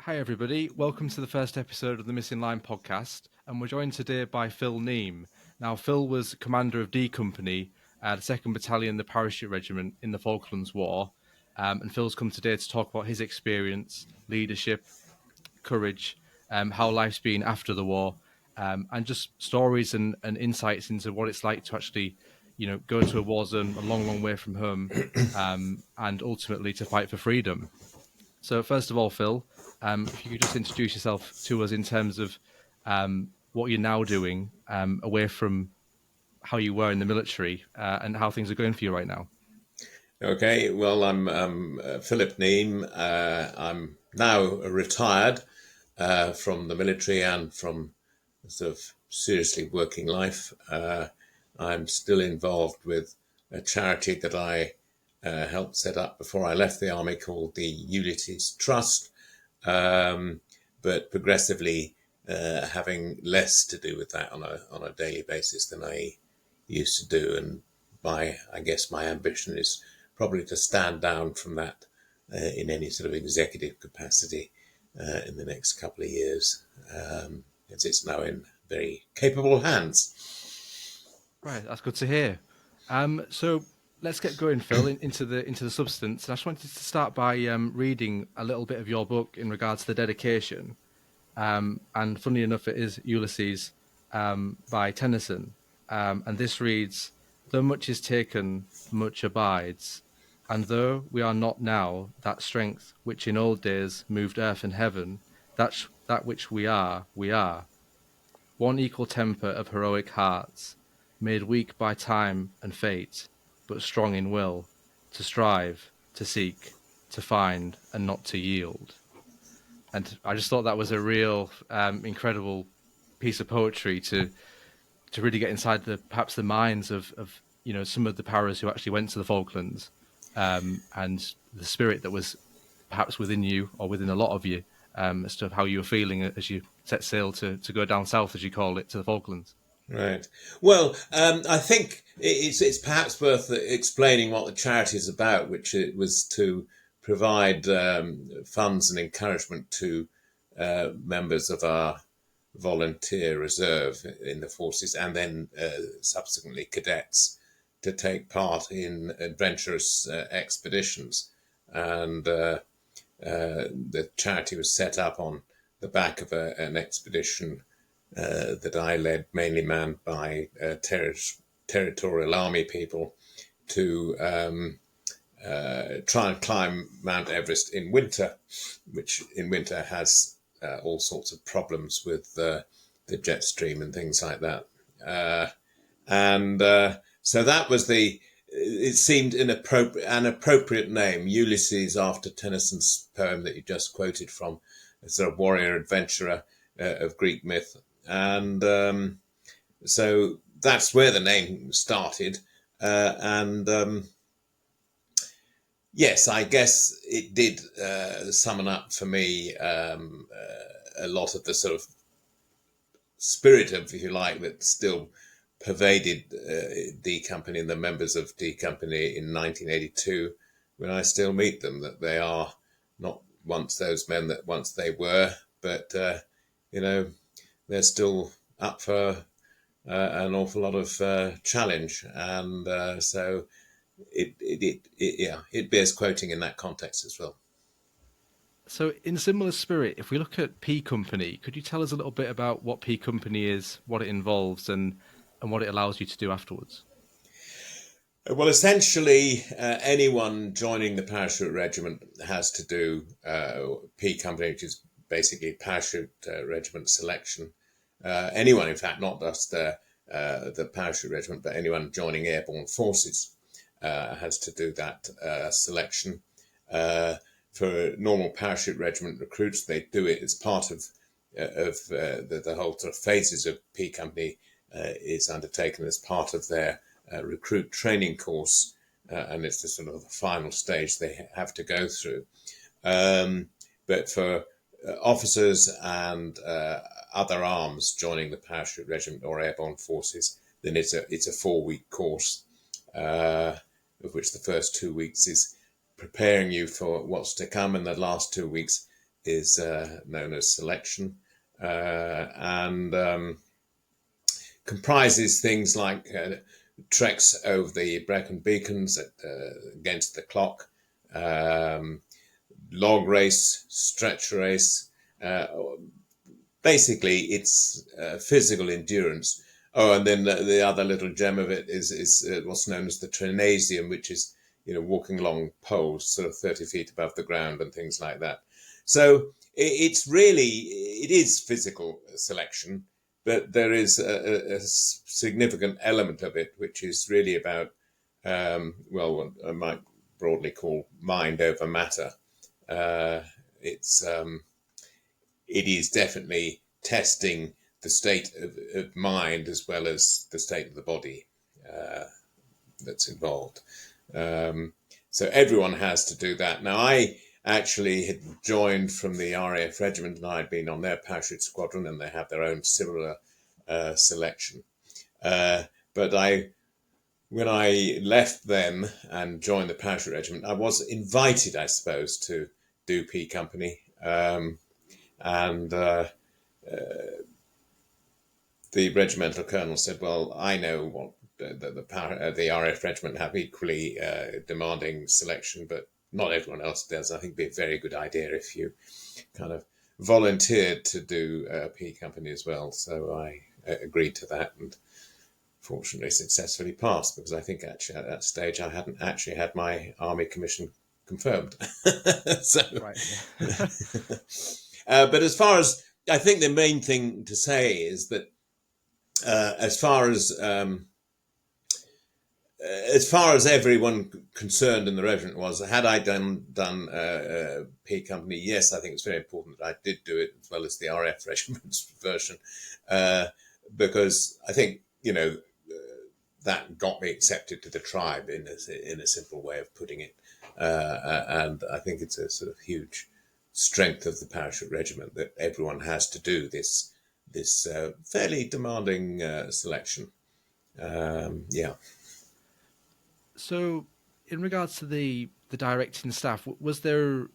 Hi everybody, welcome to the first episode of the Missing Line podcast, and we're joined today by Phil Neame. Now, Phil was commander of D Company, the 2nd Battalion, the Parachute Regiment in the Falklands War, and Phil's come today to talk about his experience, leadership, courage, how life's been after the war, and just stories and insights into what it's like to actually, go to a war zone a long, long way from home, and ultimately to fight for freedom. So first of all, Phil, if you could just introduce yourself to us in terms of what you're now doing away from how you were in the military and how things are going for you right now. Okay, well, I'm Philip Neame. I'm now retired from the military and from sort of seriously working life. I'm still involved with a charity that I helped set up before I left the army called the Ulysses Trust, but progressively having less to do with that on a daily basis than I used to do. And I guess my ambition is probably to stand down from that in any sort of executive capacity in the next couple of years, as it's now in very capable hands. Right, that's good to hear. So let's get going, Phil, into the substance. I just wanted to start by reading a little bit of your book in regards to the dedication. And funnily enough, it is Ulysses by Tennyson. And this reads, "Though much is taken, much abides. And though we are not now that strength which in old days moved earth and heaven, that which we are, we are. One equal temper of heroic hearts, made weak by time and fate, but strong in will, to strive, to seek, to find, and not to yield." And I just thought that was a real incredible piece of poetry to really get inside perhaps the minds of some of the paras who actually went to the Falklands, and the spirit that was perhaps within you or within a lot of you, as to how you were feeling as you set sail to go down south, as you call it, to the Falklands. Right. Well, I think it's perhaps worth explaining what the charity is about, which it was to provide funds and encouragement to members of our volunteer reserve in the forces, and then subsequently cadets, to take part in adventurous expeditions. And the charity was set up on the back of an expedition that I led, mainly manned by territorial army people, to try and climb Mount Everest in winter, which in winter has all sorts of problems with the jet stream and things like that. So that was it seemed an appropriate name, Ulysses, after Tennyson's poem that you just quoted from, a sort of warrior adventurer of Greek myth. And so that's where the name started. Yes, I guess it did summon up for me a lot of the sort of spirit of, if you like, that still pervaded D Company and the members of D Company in 1982, when I still meet them, that they are not once those men that once they were, but, they're still up for an awful lot of challenge. And so it bears quoting in that context as well. So in similar spirit, if we look at P Company, could you tell us a little bit about what P Company is, what it involves, and what it allows you to do afterwards? Well, essentially, anyone joining the Parachute Regiment has to do P Company, which is basically Parachute Regiment selection. Anyone, in fact, not just the Parachute Regiment, but anyone joining airborne forces has to do that selection. For normal Parachute Regiment recruits, they do it as part of the whole sort of phases of P Company is undertaken as part of their recruit training course, and it's the sort of the final stage they have to go through. But for officers and other arms joining the Parachute Regiment or airborne forces, then it's a 4-week course, of which the first 2 weeks is preparing you for what's to come, and the last 2 weeks is known as selection, and comprises things like treks over the Brecon beacons against the clock, log race, stretch race. Basically, it's physical endurance. Oh, and then the other little gem of it is what's known as the trinasium, which is, walking along poles sort of 30 feet above the ground and things like that. So it is physical selection, but there is a significant element of it, which is really about, what I might broadly call mind over matter. It is definitely testing the state of mind as well as the state of the body that's involved. So everyone has to do that. Now, I actually had joined from the RAF regiment, and I'd been on their parachute squadron, and they have their own similar selection. But when I left them and joined the parachute regiment, I was invited, I suppose, to do P Company. And the regimental colonel said, well, I know what the RAF regiment have equally demanding selection, but not everyone else does. I think it'd be a very good idea if you kind of volunteered to do P Company as well. So I agreed to that, and fortunately successfully passed, because I think actually at that stage I hadn't actually had my army commission confirmed. So, Right. but as far as, I think the main thing to say is that as far as everyone concerned in the regiment was, had I done P Company, yes, I think it's very important that I did do it, as well as the RF regiment's version, because I think, that got me accepted to the tribe in a simple way of putting it. And I think it's a sort of huge strength of the parachute regiment that everyone has to do this fairly demanding selection. Yeah. So, in regards to the directing staff, was there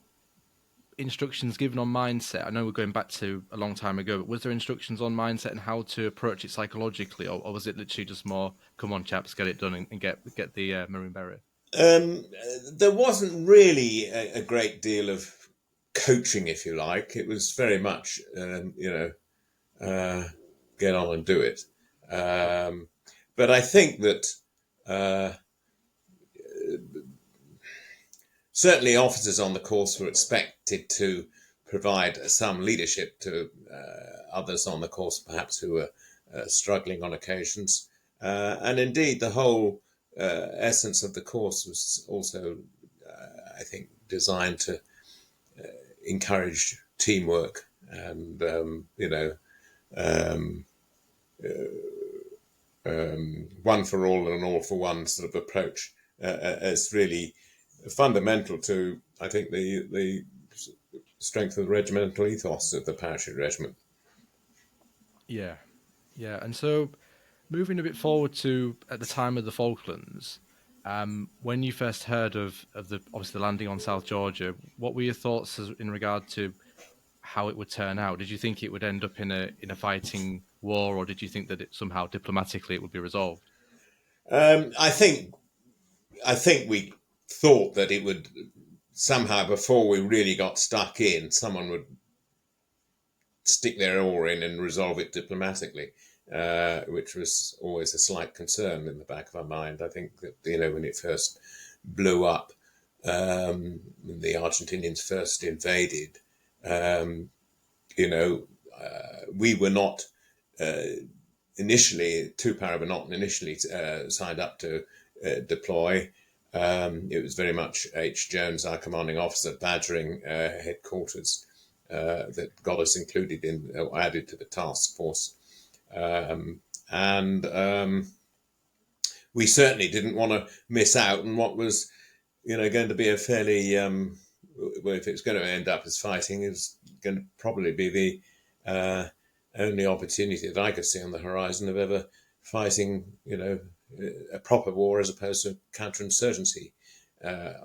instructions given on mindset? I know we're going back to a long time ago, but was there instructions on mindset and how to approach it psychologically, or was it literally just more, come on chaps, get it done and get the Maroon Beret? There wasn't really a great deal of coaching, if you like. It was very much, get on and do it. But I think that certainly officers on the course were expected to provide some leadership to others on the course, perhaps who were struggling on occasions. And indeed, the whole essence of the course was also, I think, designed to encourage teamwork and, one for all and all for one sort of approach as really fundamental to, I think, the strength of the regimental ethos of the parachute regiment. Yeah. And so, moving a bit forward to at the time of the Falklands, when you first heard of the landing on South Georgia, what were your thoughts in regard to how it would turn out? Did you think it would end up in a fighting war, or did you think that somehow diplomatically it would be resolved? I think we thought that it would somehow, before we really got stuck in, someone would stick their oar in and resolve it diplomatically, which was always a slight concern in the back of our mind. I think that, when it first blew up, when the Argentinians first invaded, we were not initially, Para were not initially signed up to deploy. It was very much H. Jones, our commanding officer, badgering headquarters, that got us included in, or added to the task force. And we certainly didn't want to miss out on what was, going to be a fairly, well, if it's going to end up as fighting, it's going to probably be the only opportunity that I could see on the horizon of ever fighting, a proper war as opposed to counterinsurgency.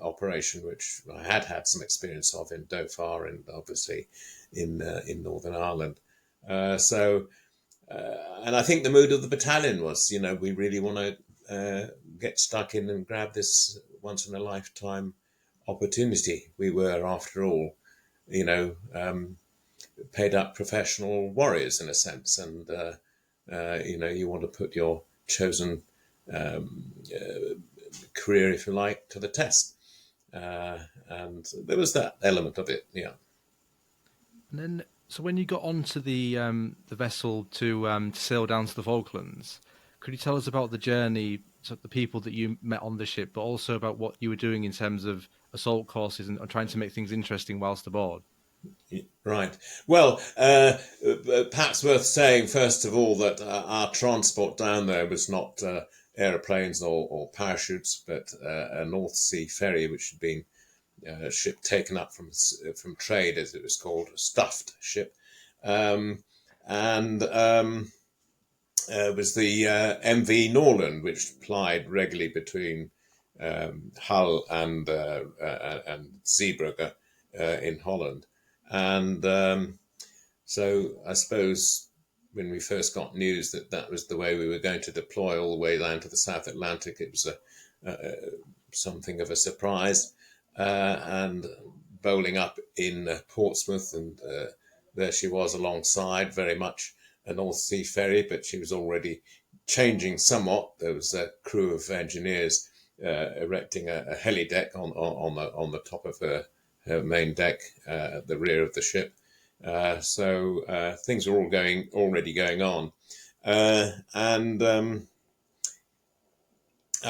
operation, which I had some experience of in Dauphin and obviously in Northern Ireland. And I think the mood of the battalion was, we really want to get stuck in and grab this once in a lifetime opportunity. We were, after all, paid up professional warriors in a sense, and you want to put your chosen career, if you like, to the test, and there was that element of it. Yeah. And then, so when you got onto the vessel to sail down to the Falklands, could you tell us about the journey, so the people that you met on the ship, but also about what you were doing in terms of assault courses and trying to make things interesting whilst aboard? Right. Well, perhaps worth saying, first of all, that our transport down there was not aeroplanes or parachutes, but a North Sea ferry, which had been a ship taken up from trade, as it was called, a stuffed ship. It was the MV Norland, which plied regularly between Hull and Zeebrugge in Holland. And so I suppose when we first got news that was the way we were going to deploy all the way down to the South Atlantic, it was something of a surprise. And bowling up in Portsmouth, and there she was alongside, very much a North Sea ferry, but she was already changing somewhat. There was a crew of engineers erecting a heli deck on the top of her main deck at the rear of the ship. So things are already going on. I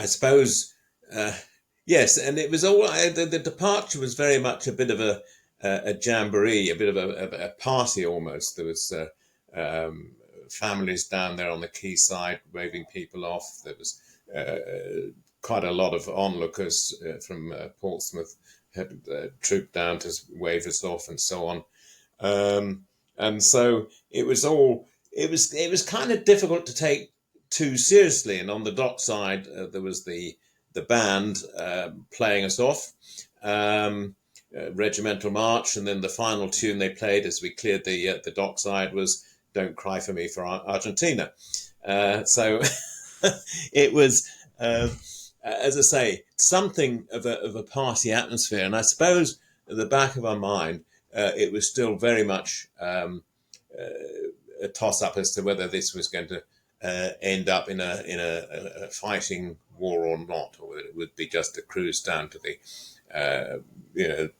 suppose, yes, and it was all, the departure was very much a bit of a jamboree, a bit of a party almost. There was families down there on the quayside waving people off. There was quite a lot of onlookers from Portsmouth had trooped down to wave us off and so on. And so it was kind of difficult to take too seriously. And on the dockside, there was the band playing us off, regimental march, and then the final tune they played as we cleared the dockside was "Don't Cry for Me for Argentina." So it was, as I say, something of a party atmosphere. And I suppose at the back of our mind, it was still very much a toss-up as to whether this was going to end up in a fighting war or not, or whether it would be just a cruise down to the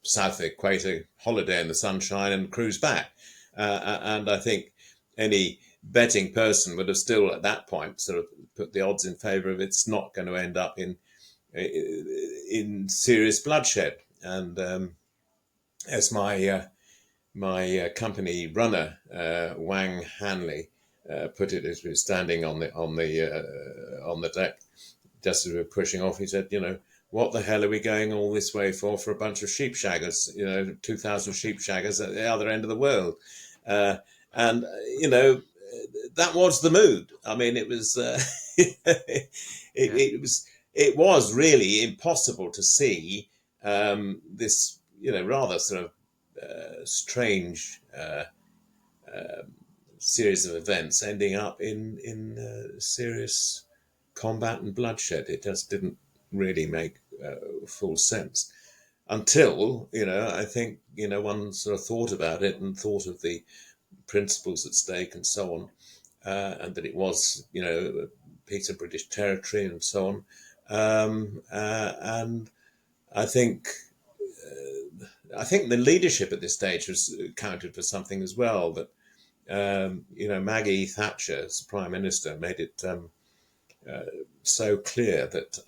south equator, holiday in the sunshine, and cruise back. And I think any betting person would have still, at that point, sort of put the odds in favour of it's not going to end up in serious bloodshed. And as my company runner, Wang Hanley, put it as we were standing on the deck, just as we were pushing off, he said, what the hell are we going all this way for a bunch of sheep shaggers, 2,000 sheep shaggers at the other end of the world. And that was the mood. I mean, it was, it was really impossible to see this, rather sort of strange series of events ending up in serious combat and bloodshed. It just didn't really make full sense until, I think, one sort of thought about it and thought of the principles at stake and so on, and that it was, a piece of British territory and so on. And I think the leadership at this stage was counted for something as well, that, Maggie Thatcher, as Prime Minister, made it so clear that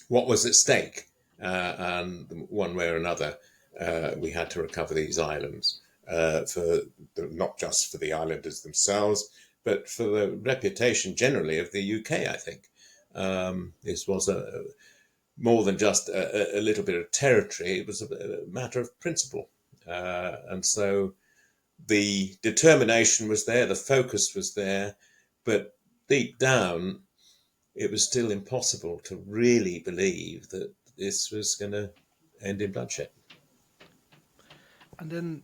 what was at stake, and one way or another, we had to recover these islands, not just for the islanders themselves, but for the reputation generally of the UK, I think. This was more than just a little bit of territory. It was a matter of principle. And so the determination was there, the focus was there, but deep down, it was still impossible to really believe that this was going to end in bloodshed. And then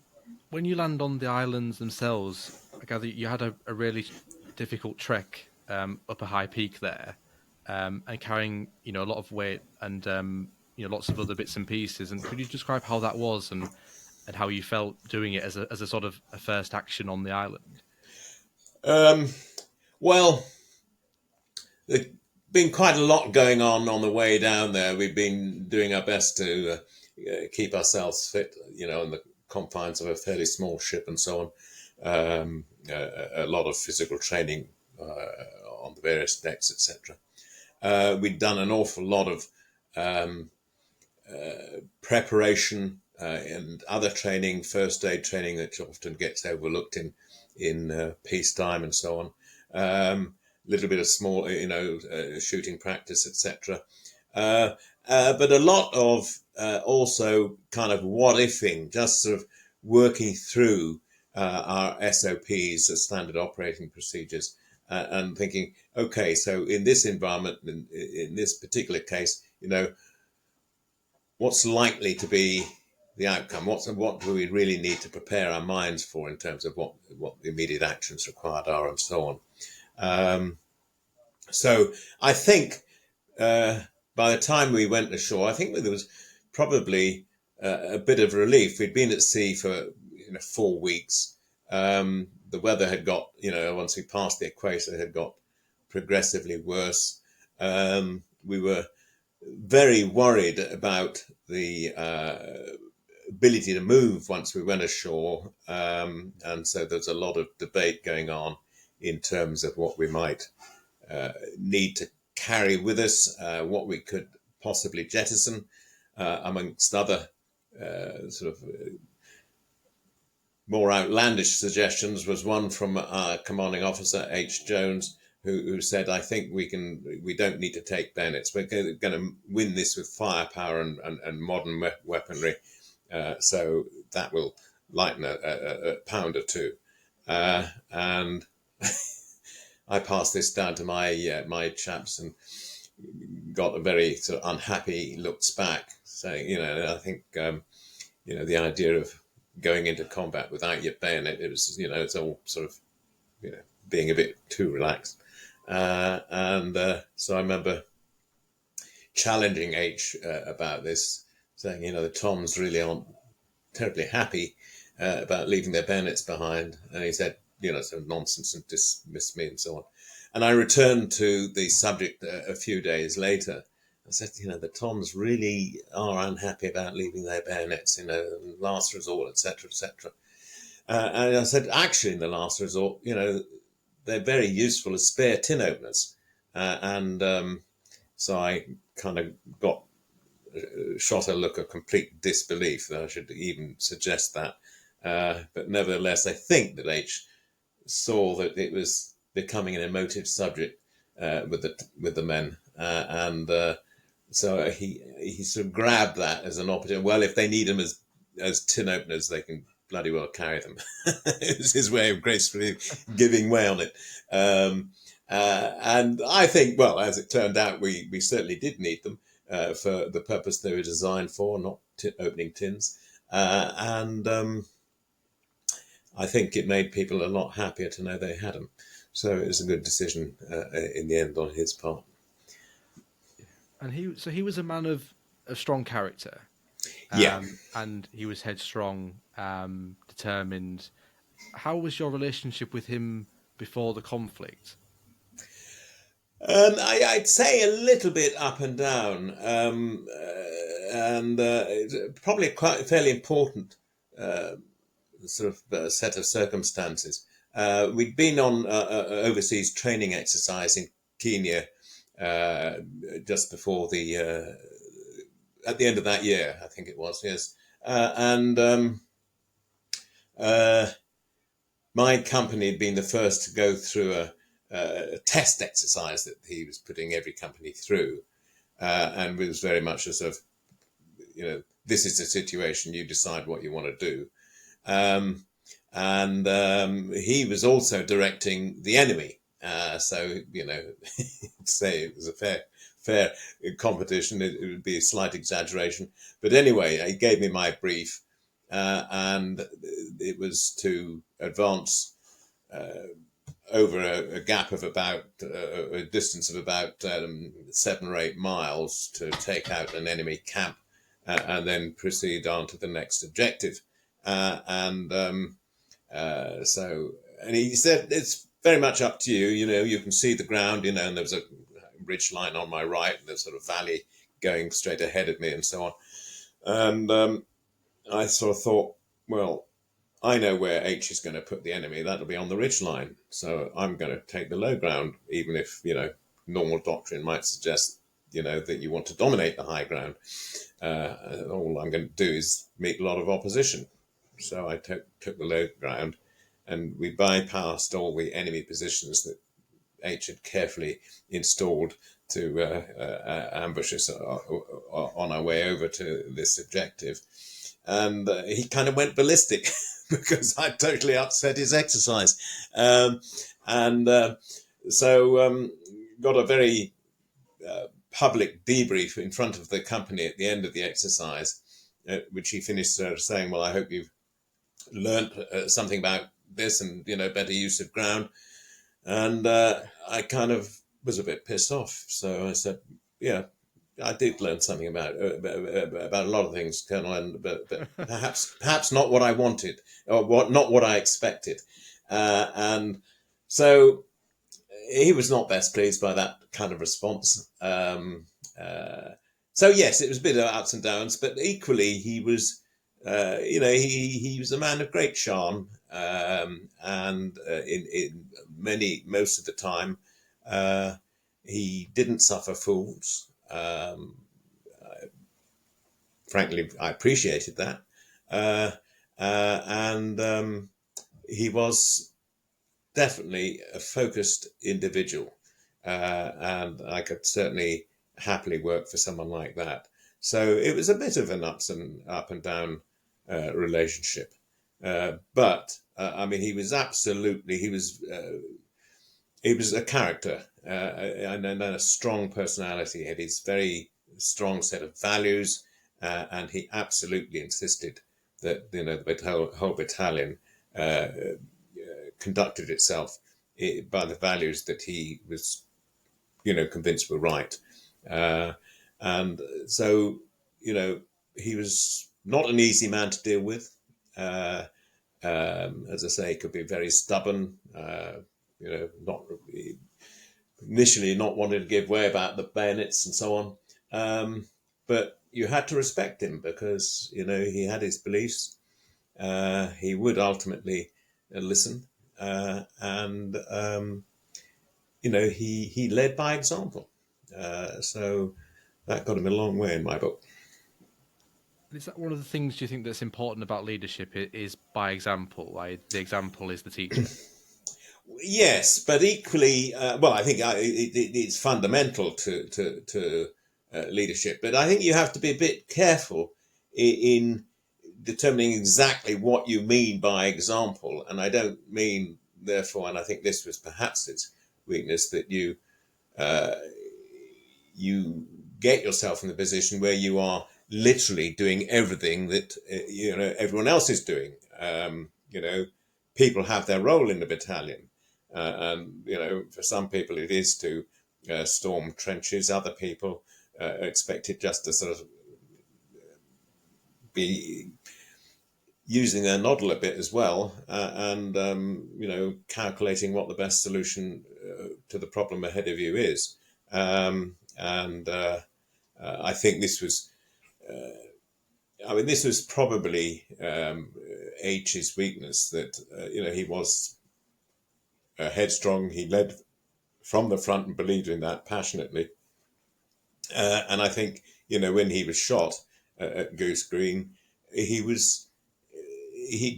when you land on the islands themselves, I gather you had a really difficult trek up a high peak there, and carrying a lot of weight and lots of other bits and pieces. And could you describe how that was and how you felt doing it as a sort of a first action on the island? Well, there's been quite a lot going on the way down there. We've been doing our best to keep ourselves fit, in the confines of a fairly small ship and so on. A lot of physical training on the various decks, etc. We'd done an awful lot of preparation and other training, first aid training, that often gets overlooked in peacetime and so on. Little bit of small, shooting practice, etc. But a lot of also kind of what-ifing, just sort of working through our SOPs, the standard operating procedures, and thinking, okay, so in this environment, in this particular case, what's likely to be the outcome? What do we really need to prepare our minds for in terms of what the immediate actions required are, and so on. So I think by the time we went ashore, I think there was probably a bit of relief. We'd been at sea for 4 weeks. The weather had got, once we passed the equator, had got progressively worse. We were very worried about the ability to move once we went ashore. And so there's a lot of debate going on in terms of what we might need to carry with us, what we could possibly jettison, amongst other sort of more outlandish suggestions. Was one from our commanding officer, H. Jones, who said, I think we don't need to take bayonets. We're going to win this with firepower and modern weaponry. So that will lighten a pound or two. And I passed this down to my chaps and got a very sort of unhappy looks back, saying, I think, the idea of going into combat without your bayonet, it was, it's all sort of, being a bit too relaxed. So I remember challenging H about this, saying, the Toms really aren't terribly happy about leaving their bayonets behind. And he said, some nonsense, and dismissed me and so on. And I returned to the subject a few days later. I said, the Toms really are unhappy about leaving their bayonets, last resort, etc., etc. And I said, actually, in the last resort, they're very useful as spare tin openers. So I kind of shot a look of complete disbelief that I should even suggest that. But nevertheless, I think that H saw that it was becoming an emotive subject with the men, so he sort of grabbed that as an opportunity. Well, if they need them as tin openers, they can bloody well carry them. It was his way of gracefully giving way on it. And I think, well, as it turned out, we certainly did need them for the purpose they were designed for, not opening tins. I think it made people a lot happier to know they had them. So it was a good decision in the end on his part. And he was a man of strong character. Yeah. And he was headstrong, determined. How was your relationship with him before the conflict? I'd say a little bit up and down, and probably quite fairly important sort of set of circumstances. We'd been on overseas training exercise in Kenya just before at the end of that year, I think it was, yes. My company had been the first to go through a test exercise that he was putting every company through, and it was very much a sort of, this is the situation, you decide what you want to do. He was also directing the enemy, So, say it was a fair competition, it would be a slight exaggeration. But anyway, he gave me my brief, and it was to advance over a gap of about a distance of about 7 or 8 miles to take out an enemy camp, and then proceed on to the next objective. And he said, it's very much up to you. You can see the ground, and there was a ridge line on my right, and there's sort of valley going straight ahead of me, and so on. And I sort of thought, well, I know where H is going to put the enemy. That'll be on the ridge line. So I'm going to take the low ground, even if, normal doctrine might suggest, that you want to dominate the high ground. All I'm going to do is meet a lot of opposition. So I took the low ground, and we bypassed all the enemy positions that H had carefully installed to ambush us on our way over to this objective. And he kind of went ballistic because I totally upset his exercise. So got a very public debrief in front of the company at the end of the exercise, which he finished saying, well, I hope you've learnt something about this and, better use of ground. And I kind of was a bit pissed off. So I said, yeah, I did learn something about a lot of things, Colonel, but perhaps not what I wanted, or not what I expected. And so he was not best pleased by that kind of response. So yes, it was a bit of ups and downs, but equally he was, he was a man of great charm, and most of the time, he didn't suffer fools. Frankly, I appreciated that, and he was definitely a focused individual, and I could certainly happily work for someone like that. So it was a bit of an up and down relationship, but I mean, he was a character, and a strong personality. He had his very strong set of values, and he absolutely insisted that the whole battalion conducted itself by the values that he was, convinced were right. And so, he was not an easy man to deal with. As I say, he could be very stubborn, not initially not wanting to give way about the bayonets and so on. But you had to respect him because, he had his beliefs. He would ultimately listen. And he led by example. So that got him a long way in my book. Is that one of the things do you think that's important about leadership is by example? Like the example is the teacher? Yes, but equally, I think it's fundamental to leadership. But I think you have to be a bit careful in determining exactly what you mean by example. And I don't mean, therefore, and I think this was perhaps its weakness, that you get yourself in the position where you are literally doing everything that everyone else is doing. People have their role in the battalion, and for some people it is to storm trenches. Other people are expected just to sort of be using their noddle a bit as well, and calculating what the best solution to the problem ahead of you is. I think this was. This was probably H's weakness, that he was headstrong. He led from the front and believed in that passionately. And I think when he was shot at Goose Green, he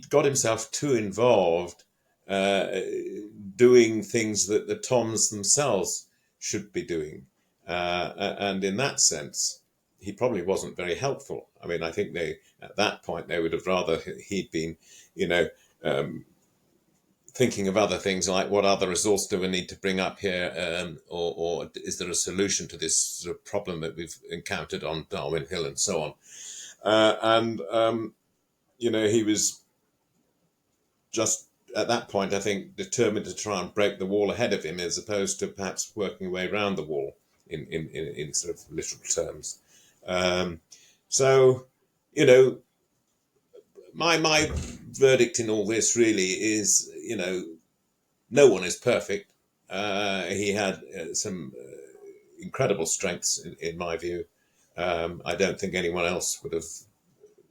got himself too involved doing things that the Toms themselves should be doing, and in that sense, he probably wasn't very helpful. I mean, I think at that point they would have rather he'd been, thinking of other things like what other resource do we need to bring up here, or is there a solution to this sort of problem that we've encountered on Darwin Hill and so on. He was just at that point, I think, determined to try and break the wall ahead of him, as opposed to perhaps working way around the wall in sort of literal terms. My verdict in all this really is, no one is perfect. He had some incredible strengths in my view. I don't think anyone else would have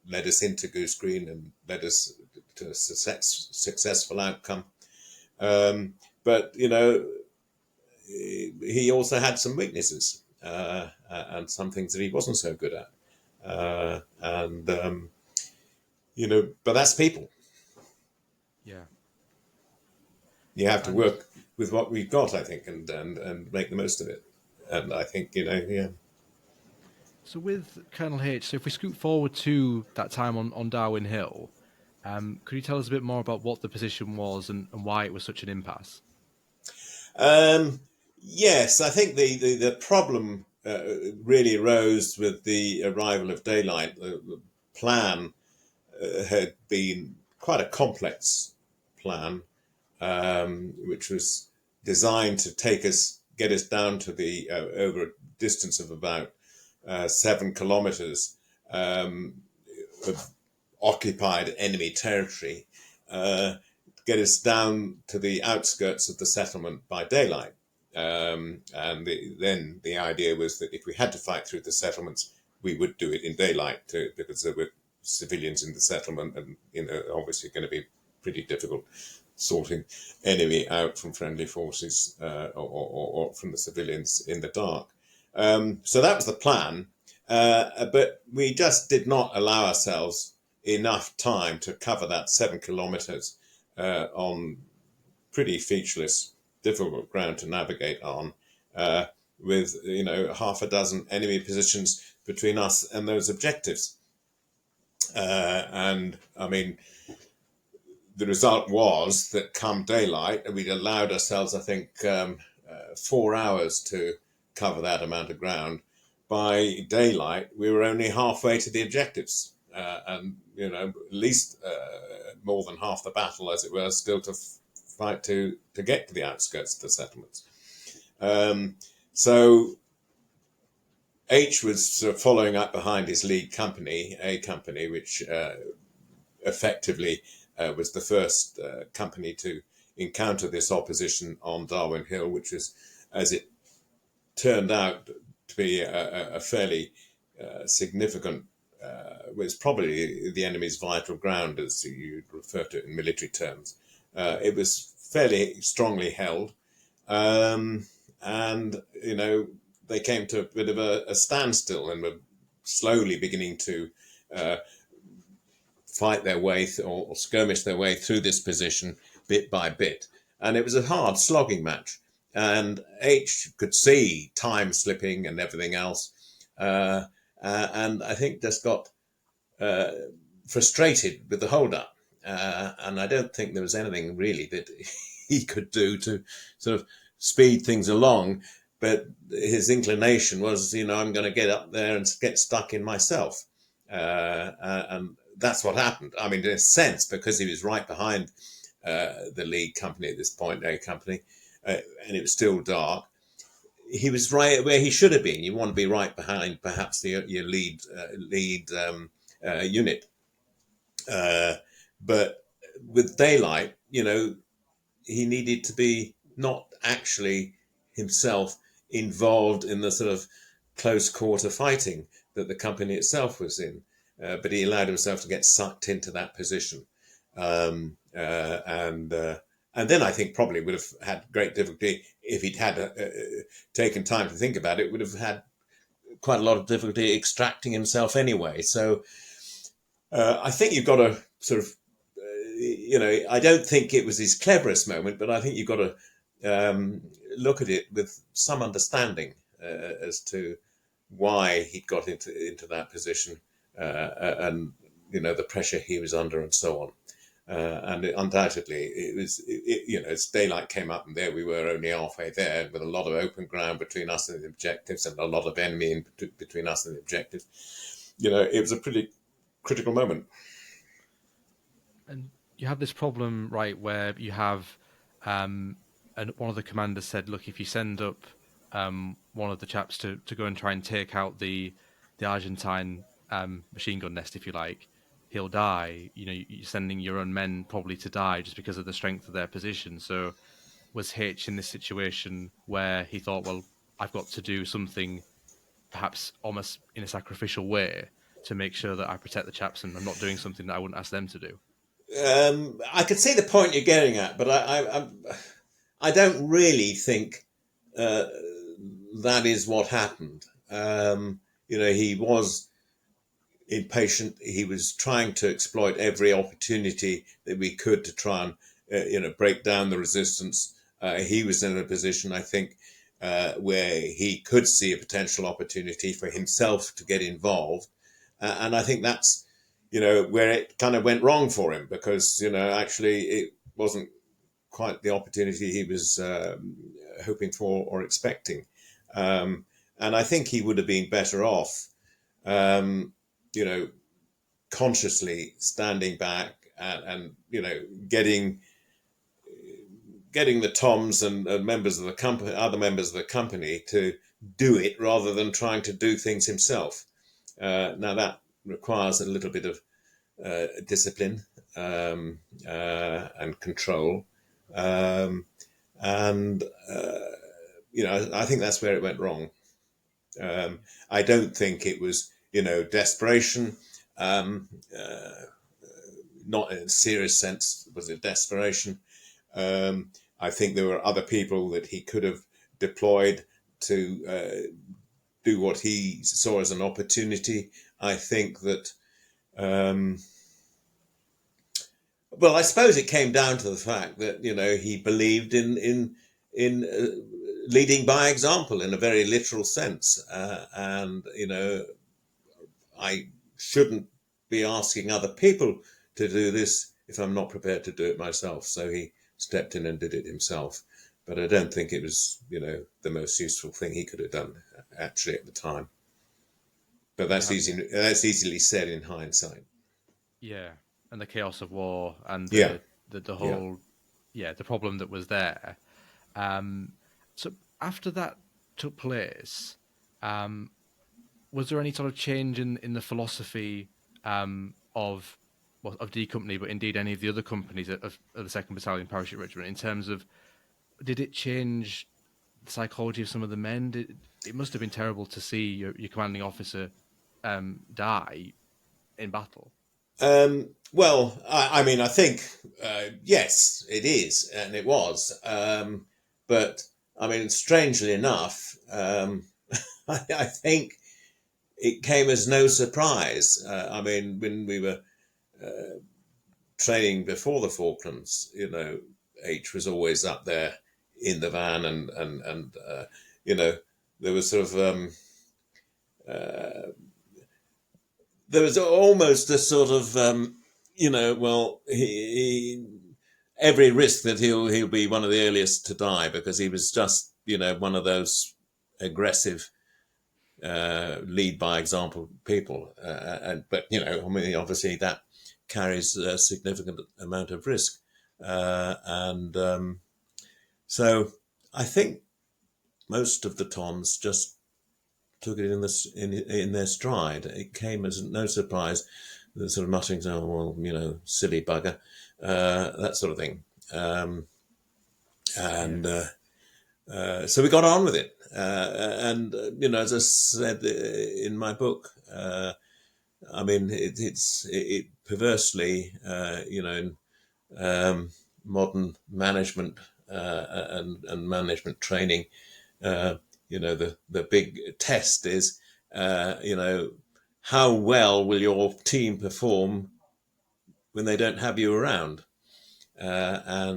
led us into Goose Green and led us to a successful outcome. But he also had some weaknesses and some things that he wasn't so good at. But that's people. Yeah. You have to work with what we've got, I think, and make the most of it. And I think, yeah. So with Colonel H, so if we scoot forward to that time on Darwin Hill, could you tell us a bit more about what the position was and why it was such an impasse? Yes, I think the problem really arose with the arrival of daylight. The plan had been quite a complex plan, which was designed to get us down to the over a distance of about 7 kilometers of occupied enemy territory, get us down to the outskirts of the settlement by daylight. Then the idea was that if we had to fight through the settlements, we would do it in daylight because there were civilians in the settlement, and obviously going to be pretty difficult sorting enemy out from friendly forces or from the civilians in the dark. So that was the plan, but we just did not allow ourselves enough time to cover that 7 kilometers on pretty featureless, difficult ground to navigate on, with half a dozen enemy positions between us and those objectives. And I mean, the result was that come daylight, we'd allowed ourselves, I think, 4 hours to cover that amount of ground. By daylight, we were only halfway to the objectives, and at least more than half the battle, as it were, still to fight to get to the outskirts of the settlements. So H was sort of following up behind his lead company, A Company, which effectively was the first company to encounter this opposition on Darwin Hill, which was, as it turned out, to be a fairly significant, was probably the enemy's vital ground, as you refer to it in military terms. It was fairly strongly held, and they came to a bit of a standstill and were slowly beginning to fight their way or skirmish their way through this position bit by bit. And it was a hard slogging match. And H could see time slipping and everything else. And I think just got frustrated with the hold-up. And I don't think there was anything really that he could do to sort of speed things along. But his inclination was, I'm going to get up there and get stuck in myself. And that's what happened. I mean, in a sense, because he was right behind the lead company at this point, A Company, and it was still dark, he was right where he should have been. You want to be right behind perhaps your lead unit. But with daylight, he needed to be not actually himself involved in the sort of close quarter fighting that the company itself was in. But he allowed himself to get sucked into that position. And then I think probably would have had great difficulty if he'd had taken time to think about it, would have had quite a lot of difficulty extracting himself anyway. So I think you've got to sort of, I don't think it was his cleverest moment, but I think you've got to look at it with some understanding as to why he'd got into that position and, the pressure he was under and so on. And undoubtedly, as daylight came up, and there we were, only halfway there, with a lot of open ground between us and the objectives, and a lot of enemy between us and the objectives. It was a pretty critical moment. And you have this problem, right, where you have, and one of the commanders said, look, if you send up one of the chaps to go and try and take out the Argentine machine gun nest, if you like, he'll die. You're sending your own men probably to die just because of the strength of their position. So was H in this situation where he thought, well, I've got to do something perhaps almost in a sacrificial way to make sure that I protect the chaps and I'm not doing something that I wouldn't ask them to do? I could see the point you're getting at, but I don't really think that is what happened. He was impatient. He was trying to exploit every opportunity that we could to try and break down the resistance. He was in a position, I think, where he could see a potential opportunity for himself to get involved, and I think that's where it kind of went wrong for him, because actually it wasn't quite the opportunity he was hoping for or expecting, and I think he would have been better off consciously standing back and getting the Toms and members of the company, other members of the company, to do it rather than trying to do things himself. Now that requires a little bit of discipline and control, and I think that's where it went wrong. I don't think it was desperation. Not in a serious sense was it desperation. I think there were other people that he could have deployed to do what he saw as an opportunity. I think that, I suppose it came down to the fact that he believed in leading by example in a very literal sense, and I shouldn't be asking other people to do this if I'm not prepared to do it myself. So he stepped in and did it himself. But I don't think it was, the most useful thing he could have done actually at the time. But that's easily said in hindsight. Yeah, and the chaos of war and the whole the problem that was there. So after that took place, was there any sort of change in the philosophy of D Company, but indeed any of the other companies of the 2nd Battalion Parachute Regiment, in terms of, did it change the psychology of some of the men? It must have been terrible to see your commanding officer die in battle. I think, yes, it is, and it was. But, strangely enough, I think it came as no surprise. When we were training before the Falklands, H was always up there in the van, and there was sort of there was almost a sort of he every risk that he'll be one of the earliest to die, because he was just one of those aggressive lead by example people, but obviously that carries a significant amount of risk, so I think most of the Toms just took it in their stride. It came as no surprise, the sort of mutterings, "Oh well, silly bugger," that sort of thing, so we got on with it, and as I said in my book, it perversely, modern management and management training, the big test is, how well will your team perform when they don't have you around? I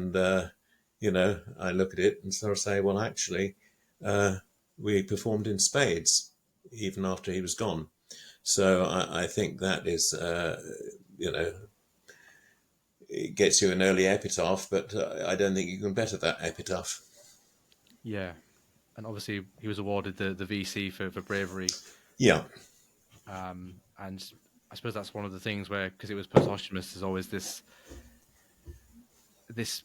look at it and sort of say, well, actually, we performed in spades even after he was gone. So I think that is, it gets you an early epitaph, but I don't think you can better that epitaph. Yeah, and obviously he was awarded the VC for bravery. Yeah. And I suppose that's one of the things where, because it was posthumous, there's always this. It's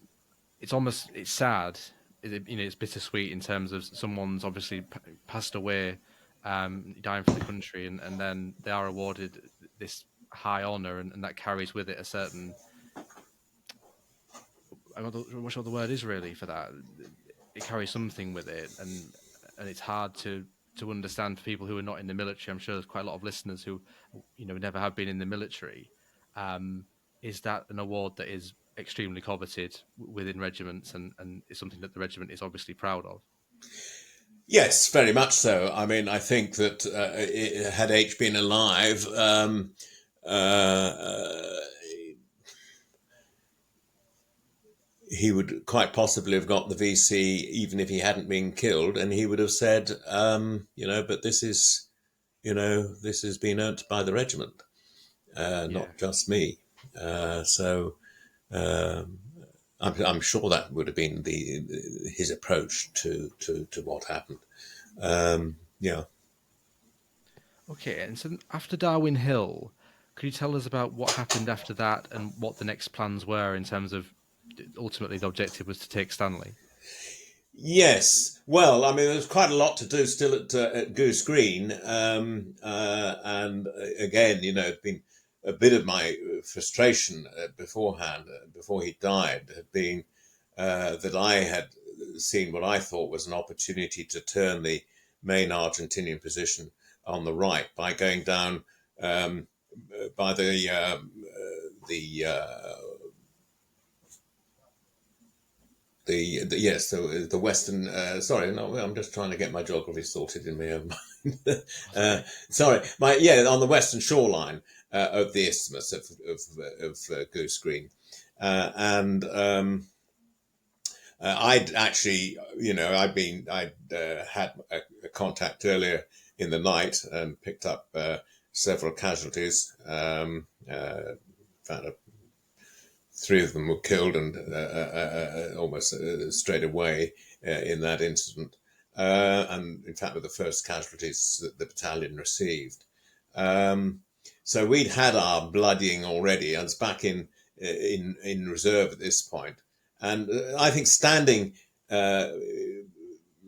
sad. It's bittersweet in terms of someone's obviously passed away, dying for the country, and then they are awarded this high honour, and that carries with it a certain. I'm not sure the word is really for that. It carries something with it, and it's hard to understand for people who are not in the military. I'm sure there's quite a lot of listeners who, never have been in the military. Is that an award that is extremely coveted within regiments, and it's something that the regiment is obviously proud of? Yes, very much so. I mean, I think that had H been alive, he would quite possibly have got the VC even if he hadn't been killed, and he would have said, but this is, this has been earned by the regiment, not just me. I'm sure that would have been his approach to what happened. Okay, and so after Darwin Hill, could you tell us about what happened after that and what the next plans were in terms of ultimately the objective was to take Stanley? Yes. Well, I mean, there's quite a lot to do still at Goose Green. And again, it's been a bit of my frustration beforehand, before he died, had been that I had seen what I thought was an opportunity to turn the main Argentinian position on the right by going down by the western. I'm just trying to get my geography sorted in my own mind. On the western shoreline of the isthmus of Goose Green, and I'd actually, I'd had a contact earlier in the night and picked up several casualties. Found 3 of them were killed, and almost straight away in that incident. And in fact, were the first casualties that the battalion received. So we'd had our bloodying already. I was back in reserve at this point. And I think standing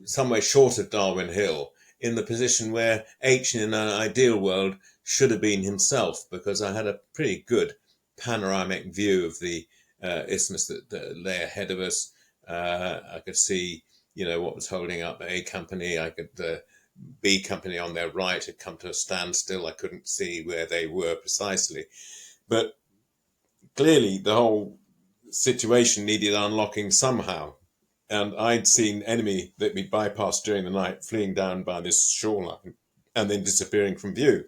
somewhere short of Darwin Hill, in the position where H in an ideal world should have been himself, because I had a pretty good panoramic view of the isthmus that lay ahead of us. I could see, what was holding up A Company. I could B Company on their right had come to a standstill. I couldn't see where they were precisely, but clearly the whole situation needed unlocking somehow. And I'd seen enemy that we bypassed during the night fleeing down by this shoreline and then disappearing from view.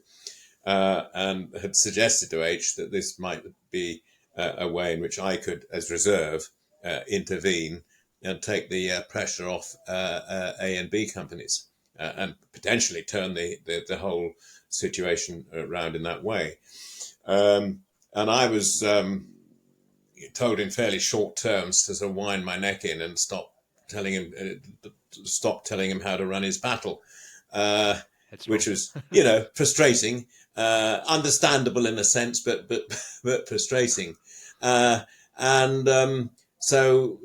And had suggested to H that this might be a way in which I could, as reserve, intervene and take the pressure off A and B companies and potentially turn the whole situation around in that way. And I was told in fairly short terms to sort of wind my neck in and stop telling him how to run his battle, which was, frustrating. Understandable in a sense, but frustrating, so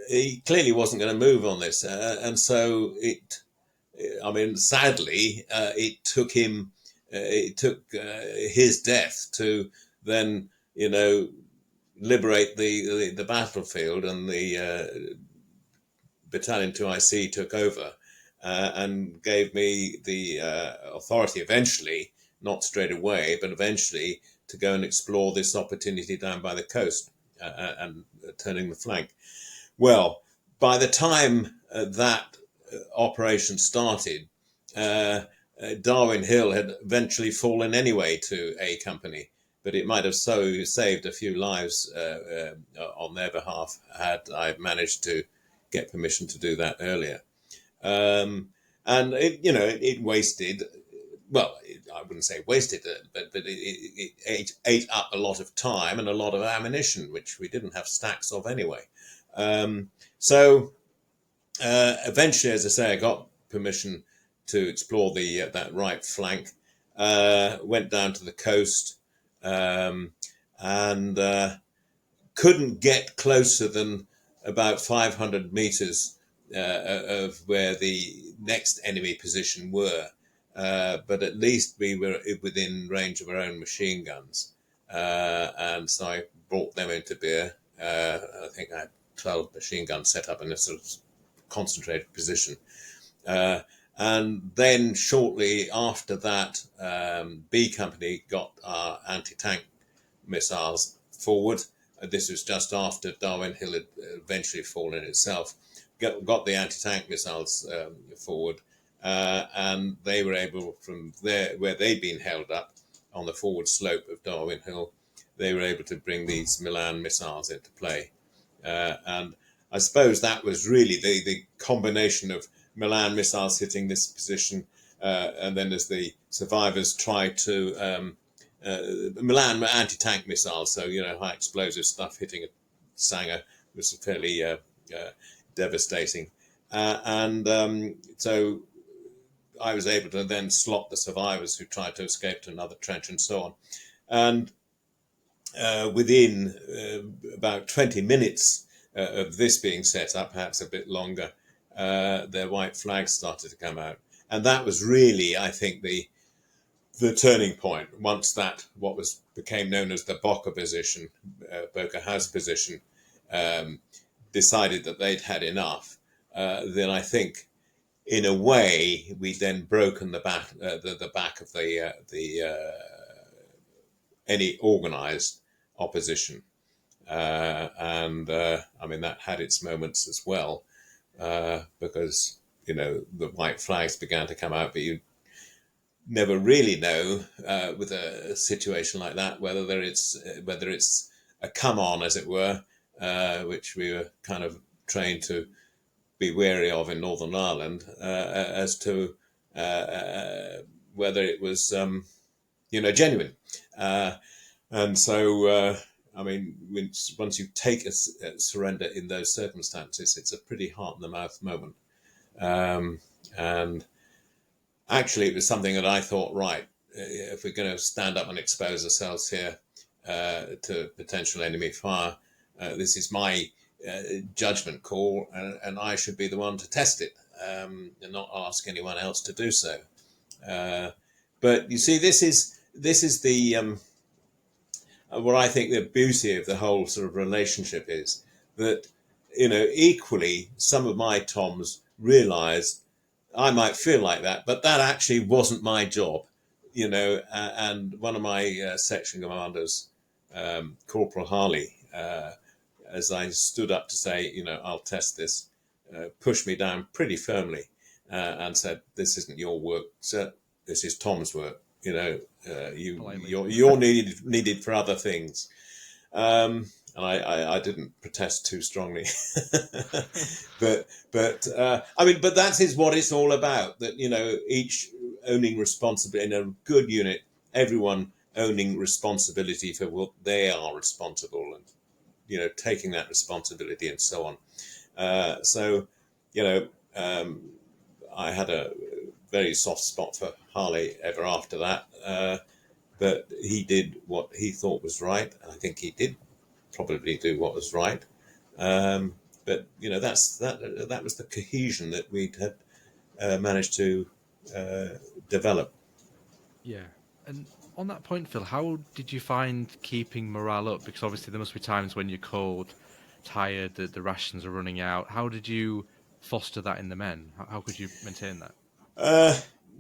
he clearly wasn't going to move on this, and so sadly, it took him, his death to then, liberate the battlefield, and the Battalion 2IC took over. And gave me the authority eventually, not straight away, but eventually, to go and explore this opportunity down by the coast and turning the flank. Well, by the time that operation started, Darwin Hill had eventually fallen anyway to A Company, but it might have so saved a few lives on their behalf had I managed to get permission to do that earlier. And it wasted I wouldn't say wasted, but it ate up a lot of time and a lot of ammunition, which we didn't have stacks of anyway. So eventually, as I say, I got permission to explore that right flank, went down to the coast, and couldn't get closer than about 500 meters of where the next enemy position were. But at least we were within range of our own machine guns. And so I brought them into beer. I think I had 12 machine guns set up in a sort of concentrated position. And then shortly after that, B Company got our anti-tank missiles forward. This was just after Darwin Hill had eventually fallen itself. Got the anti-tank missiles forward. And they were able, from there where they'd been held up on the forward slope of Darwin Hill, they were able to bring these Milan missiles into play. And I suppose that was really the combination of Milan missiles hitting this position, and then as the survivors tried to Milan anti-tank missiles, so high explosive stuff hitting a Sanger was fairly devastating, so I was able to then slot the survivors who tried to escape to another trench and so on. And within about 20 minutes of this being set up, perhaps a bit longer, their white flags started to come out. And that was really, I think, the turning point. Once that, became known as the Boker position, Boker House position, decided that they'd had enough, then I think, in a way, we then broken the back of any organised opposition, and I mean that had its moments as well, because the white flags began to come out, but you never really know with a situation like that whether it's a come on, as it were, which we were kind of trained to be wary of in Northern Ireland, as to whether it was genuine, and so I mean, once you take a surrender in those circumstances, it's a pretty heart in the mouth moment, and actually it was something that I thought, right, if we're going to stand up and expose ourselves here to potential enemy fire, this is my judgment call, and I should be the one to test it, and not ask anyone else to do so. But you see, this is the what I think the beauty of the whole sort of relationship is, that equally some of my Toms realised I might feel like that, but that actually wasn't my job, and one of my section commanders, Corporal Harley, as I stood up to say, I'll test this, pushed me down pretty firmly, and said, "This isn't your work, sir. This is Tom's work. You're needed for other things." And I didn't protest too strongly, but I mean, but that is what it's all about. That each owning responsibility in a good unit, everyone owning responsibility for what they are responsible, and taking that responsibility and so on. I had a very soft spot for Harley ever after that, but he did what he thought was right, and I think he did probably do what was right. But that was the cohesion that we had managed to develop. Yeah, and on that point, Phil, how did you find keeping morale up? Because obviously there must be times when you're cold, tired, the rations are running out. How did you foster that in the men? How could you maintain that?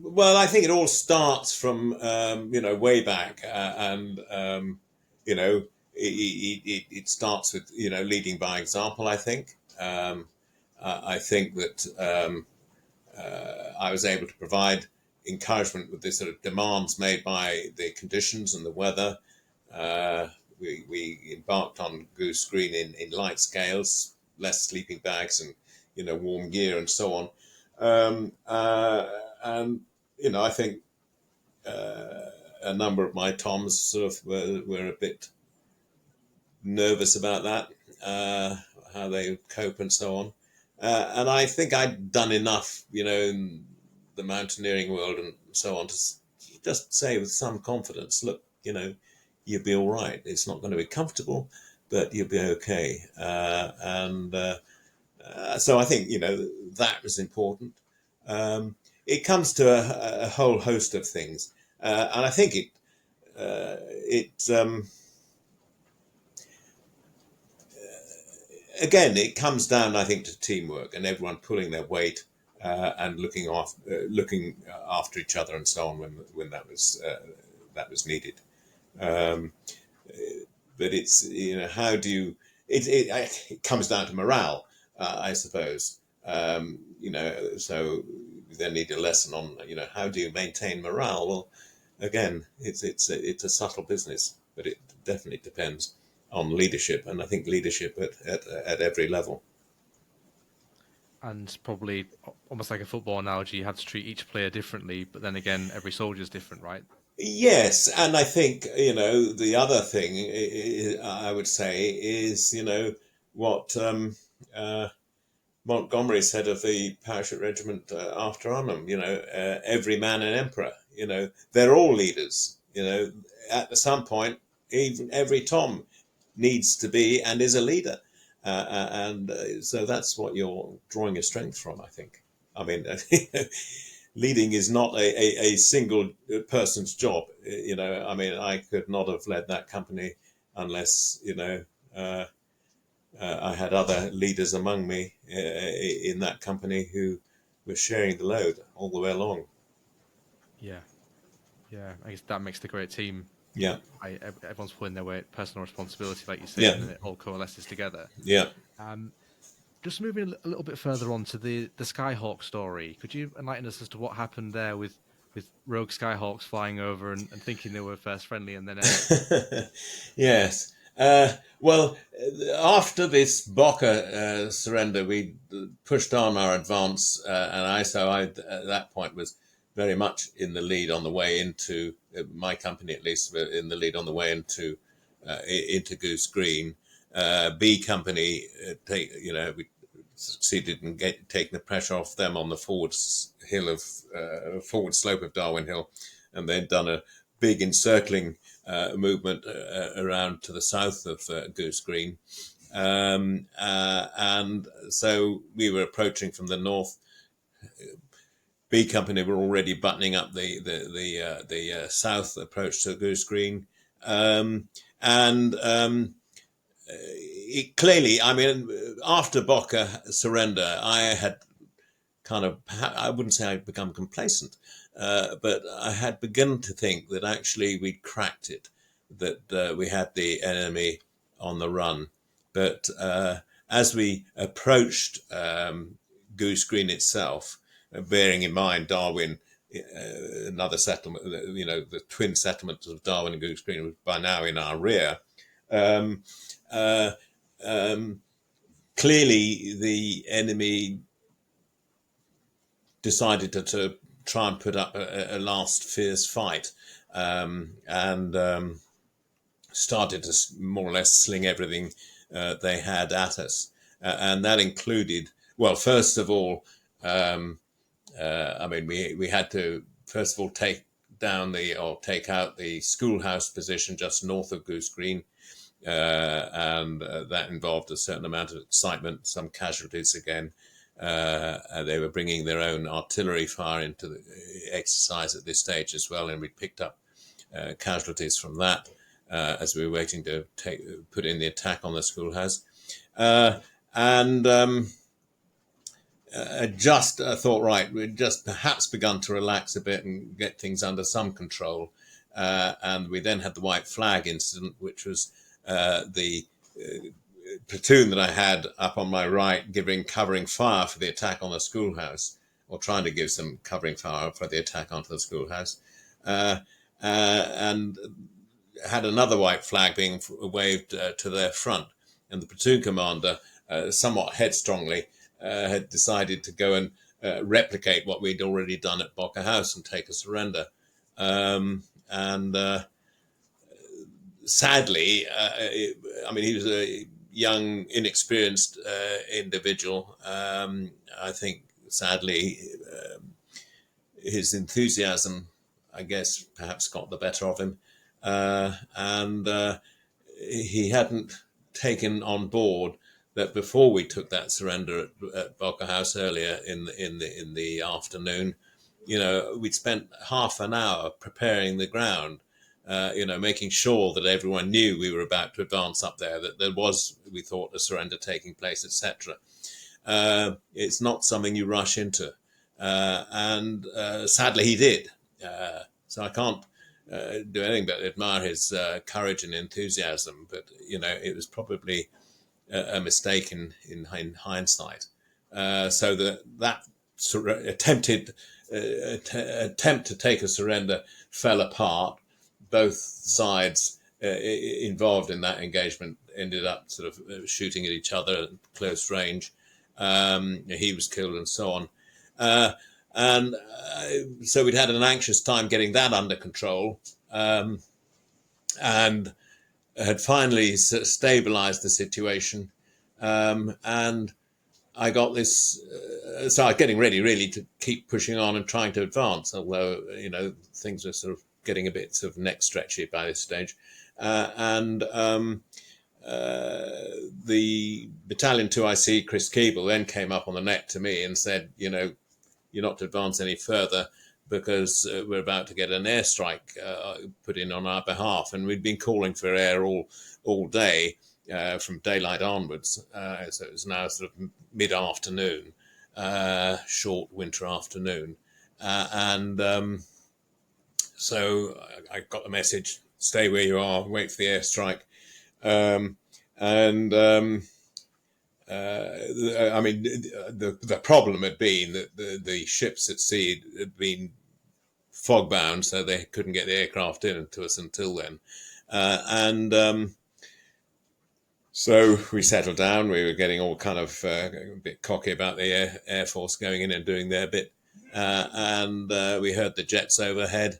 Well, I think it all starts from way back, and it starts with leading by example. I think I think that I was able to provide encouragement with the sort of demands made by the conditions and the weather. We embarked on Goose Green in light scales, less sleeping bags, and warm gear and so on. And I think a number of my Toms sort of were a bit nervous about that, how they would cope and so on. And I think I'd done enough, in the mountaineering world and so on, to just say with some confidence, look, you'll be all right. It's not going to be comfortable, but you'll be okay. So I think, that was important. It comes to a whole host of things. And I think again, it comes down, I think, to teamwork and everyone pulling their weight and looking after each other and so on when that was needed. But it's, how do you? It comes down to morale, I suppose. So they need a lesson on, how do you maintain morale? Well, again, it's a subtle business, but it definitely depends on leadership, and I think leadership at every level. And probably almost like a football analogy, you had to treat each player differently, but then again, every soldier is different, right? Yes, and I think, the other thing I would say is, what Montgomery said of the parachute regiment after Arnhem, every man an emperor, they're all leaders, at some point, even every Tom needs to be and is a leader. So that's what you're drawing your strength from, I think. I mean, leading is not a single person's job. I mean, I could not have led that company unless, I had other leaders among me in that company who were sharing the load all the way along. Yeah. I guess that makes the great team. Yeah. Everyone's pulling their weight, personal responsibility, like you say, Yeah. and it all coalesces together. Yeah. Just moving a little bit further on to the Skyhawk story, could you enlighten us as to what happened there with rogue Skyhawks flying over and thinking they were first friendly and then Yes. Well, after this Boca surrender, we pushed on our advance, and I at that point was very much in the lead on the way into my company, at least, in the lead on the way into Goose Green. B Company, we succeeded in taking the pressure off them on the forward slope of Darwin Hill, and they'd done a big encircling movement around to the south of Goose Green, and so we were approaching from the north. B Company were already buttoning up the south approach to Goose Green, it clearly, I mean, after Boca surrender, I had I wouldn't say I'd become complacent, but I had begun to think that actually we'd cracked it, that we had the enemy on the run. But as we approached Goose Green itself, bearing in mind Darwin, another settlement, the twin settlements of Darwin and Goose Green was by now in our rear, clearly the enemy decided to try and put up a last fierce fight, and started to more or less sling everything they had at us. And that included, well, first of all, we had to, first of all, take out the schoolhouse position just north of Goose Green. And that involved a certain amount of excitement, some casualties again. They were bringing their own artillery fire into the exercise at this stage as well, and we picked up casualties from that as we were waiting to put in the attack on the schoolhouse. I thought, right, we'd just perhaps begun to relax a bit and get things under some control. And we then had the white flag incident, which was the platoon that I had up on my right giving covering fire for the attack on the schoolhouse, or trying to give some covering fire for the attack onto the schoolhouse, and had another white flag being waved to their front. And the platoon commander, somewhat headstrongly, had decided to go and replicate what we'd already done at Boca House and take a surrender. And sadly, he was a young, inexperienced individual. I think, sadly, his enthusiasm, I guess, perhaps got the better of him, and he hadn't taken on board that before we took that surrender at Bocker House earlier in the afternoon, we'd spent half an hour preparing the ground, making sure that everyone knew we were about to advance up there, that there was, we thought, a surrender taking place, etc. It's not something you rush into. And sadly, he did. So I can't do anything but admire his courage and enthusiasm. But, it was probably a mistake in hindsight. So that attempt to take a surrender fell apart. Both sides involved in that engagement ended up sort of shooting at each other at close range. He was killed and so on. So we'd had an anxious time getting that under control, and had finally stabilized the situation. And I got this, so I was getting ready really to keep pushing on and trying to advance, although, things were sort of getting a bit sort of neck stretchy by this stage. The Battalion 2IC, Chris Keeble, then came up on the net to me and said, you're not to advance any further because we're about to get an airstrike put in on our behalf. And we'd been calling for air all day from daylight onwards. So it was now sort of mid-afternoon, short winter afternoon. So I got the message, stay where you are, wait for the airstrike. The problem had been that the ships at sea had been fog bound, so they couldn't get the aircraft in to us until then. So we settled down. We were getting all kind of a bit cocky about the Air Force going in and doing their bit. We heard the jets overhead.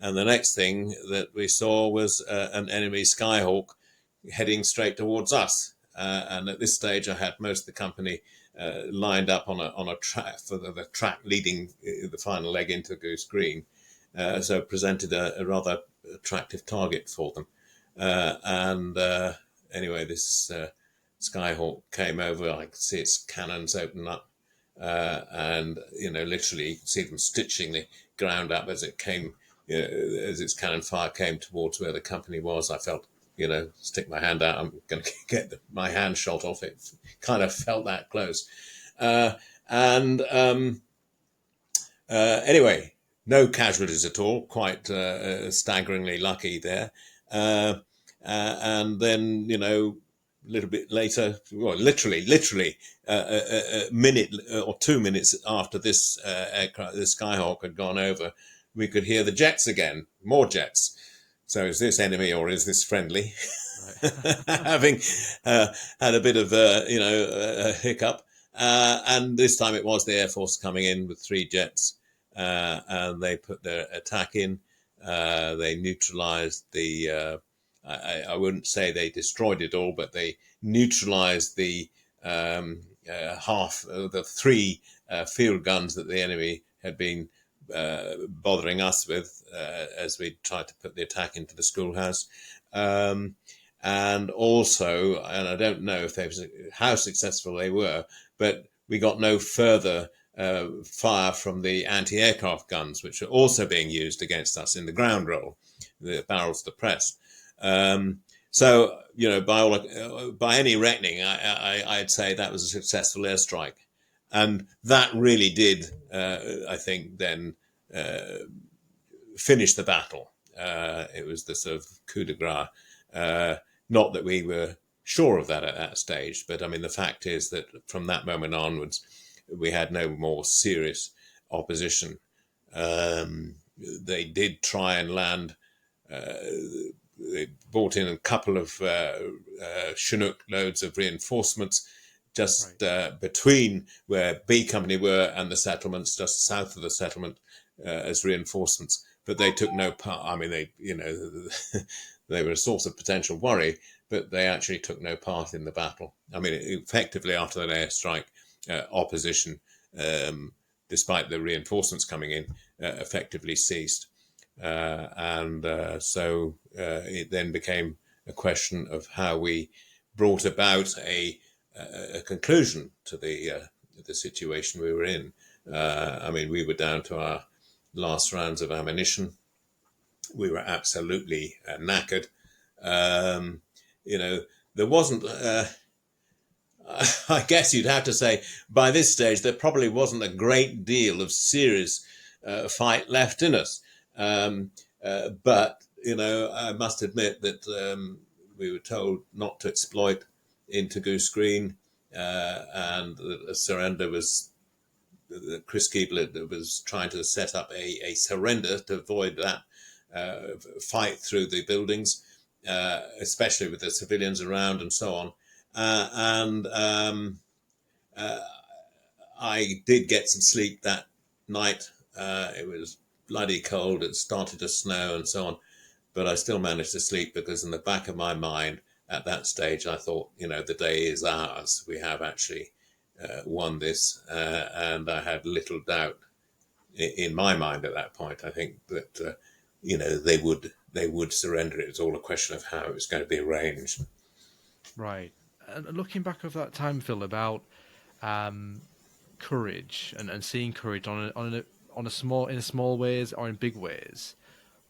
And the next thing that we saw was an enemy Skyhawk heading straight towards us. And at this stage, I had most of the company lined up on a track for the track leading the final leg into Goose Green. So it presented a rather attractive target for them. Anyway, this Skyhawk came over. I could see its cannons open up. Literally you could see them stitching the ground up as it came. As its cannon fire came towards where the company was, I felt, stick my hand out, I'm going to get my hand shot off. It kind of felt that close. Anyway, no casualties at all, quite staggeringly lucky there. And then, a little bit later, well, literally a minute or 2 minutes after this aircraft, the Skyhawk had gone over, we could hear the jets again, more jets. So is this enemy or is this friendly? Right. Having had a bit of a hiccup, and this time it was the Air Force coming in with 3 jets, and they put their attack in. They neutralized the. I wouldn't say they destroyed it all, but they neutralized the the 3 field guns that the enemy had been bothering us with as we tried to put the attack into the schoolhouse. And also, and I don't know if how successful they were, but we got no further fire from the anti-aircraft guns, which are also being used against us in the ground role, the barrels depressed. So, by any reckoning, I'd say that was a successful airstrike. And that really did, I think, then finish the battle. It was the sort of coup de grace. Not that we were sure of that at that stage, but I mean, the fact is that from that moment onwards, we had no more serious opposition. They did try and land. They brought in a couple of Chinook loads of reinforcements just between where B Company were and the settlements, just south of the settlement as reinforcements. but they took no part. I mean, they, you know, they were a source of potential worry, but they actually took no part in the battle. I mean, effectively after that airstrike, opposition, despite the reinforcements coming in, effectively ceased. So it then became a question of how we brought about a conclusion to the situation we were in. I mean, we were down to our last rounds of ammunition. We were absolutely knackered. You know, there wasn't, I guess you'd have to say, by this stage, there probably wasn't a great deal of serious fight left in us. But, you know, I must admit that we were told not to exploit into Goose Green, and the surrender was, Chris Keebler was trying to set up a surrender to avoid that fight through the buildings, especially with the civilians around and so on. I did get some sleep that night. It was bloody cold. It started to snow and so on, but I still managed to sleep because in the back of my mind at that stage, I thought, you know, the day is ours. We have actually won this, and I had little doubt in my mind at that point. I think that you know, they would surrender. It was all a question of how it was going to be arranged. Right. And looking back over that time, Phil, about courage and seeing courage in small ways or in big ways,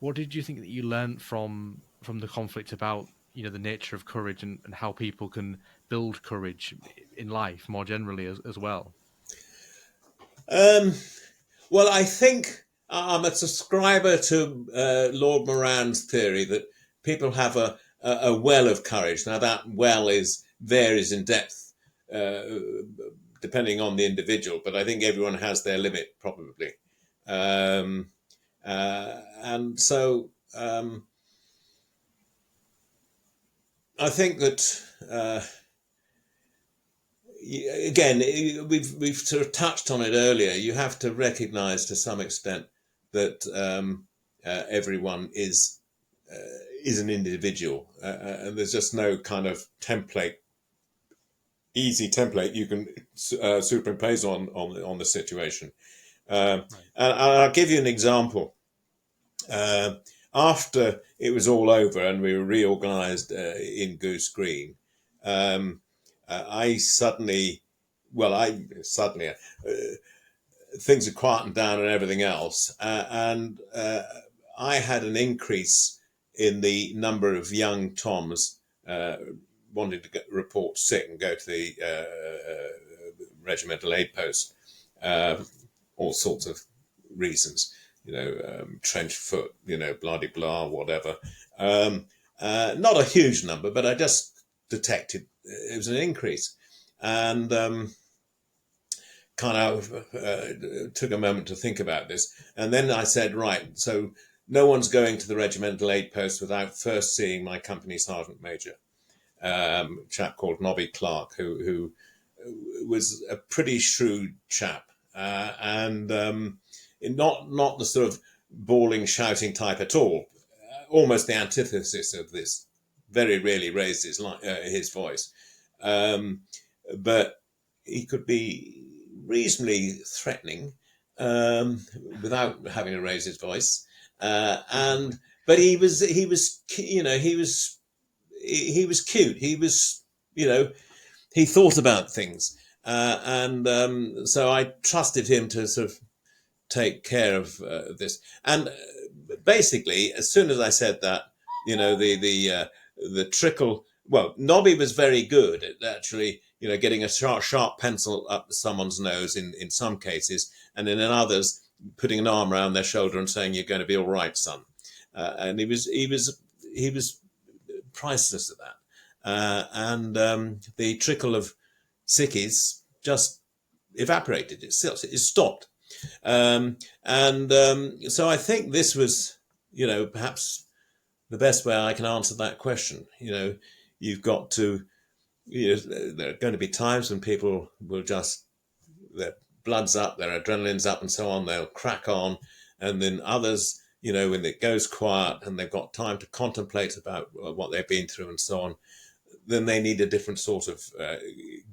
what did you think that you learned from the conflict about, you know, the nature of courage and how people can build courage in life more generally as well? Well, I think I'm a subscriber to Lord Moran's theory that people have a well of courage. Now, that well varies in depth depending on the individual, but I think everyone has their limit, probably. And so I think that again, we've sort of touched on it earlier. You have to recognise to some extent that everyone is an individual, and there's just no kind of easy template you can superimpose on the situation. Right. And I'll give you an example. After it was all over and we were reorganised in Goose Green, things had quietened down and everything else, and I had an increase in the number of young Toms wanting to report sick and go to the regimental aid post, all sorts of reasons, you know, trench foot, you know, blah, whatever. Not a huge number, but I just detected it was an increase, and kind of took a moment to think about this. And then I said, right, so no one's going to the regimental aid post without first seeing my company sergeant major, a chap called Nobby Clark, who was a pretty shrewd chap, and not the sort of bawling, shouting type at all, almost the antithesis of this. Very rarely raised his voice, but he could be reasonably threatening without having to raise his voice. But he was cute. He was, you know, he thought about things, so I trusted him to sort of take care of this. And basically, as soon as I said that, you know, the trickle. Well, Nobby was very good at actually, you know, getting a sharp pencil up someone's nose in some cases, and in others putting an arm around their shoulder and saying, "You're going to be all right, son." And he was priceless at that. The trickle of sickies just evaporated. It stopped. So I think this was, you know, perhaps the best way I can answer that question. You know, you've got to, you know, there are going to be times when people will just, their blood's up, their adrenaline's up and so on, they'll crack on. And then others, when it goes quiet and they've got time to contemplate about what they've been through and so on, then they need a different sort of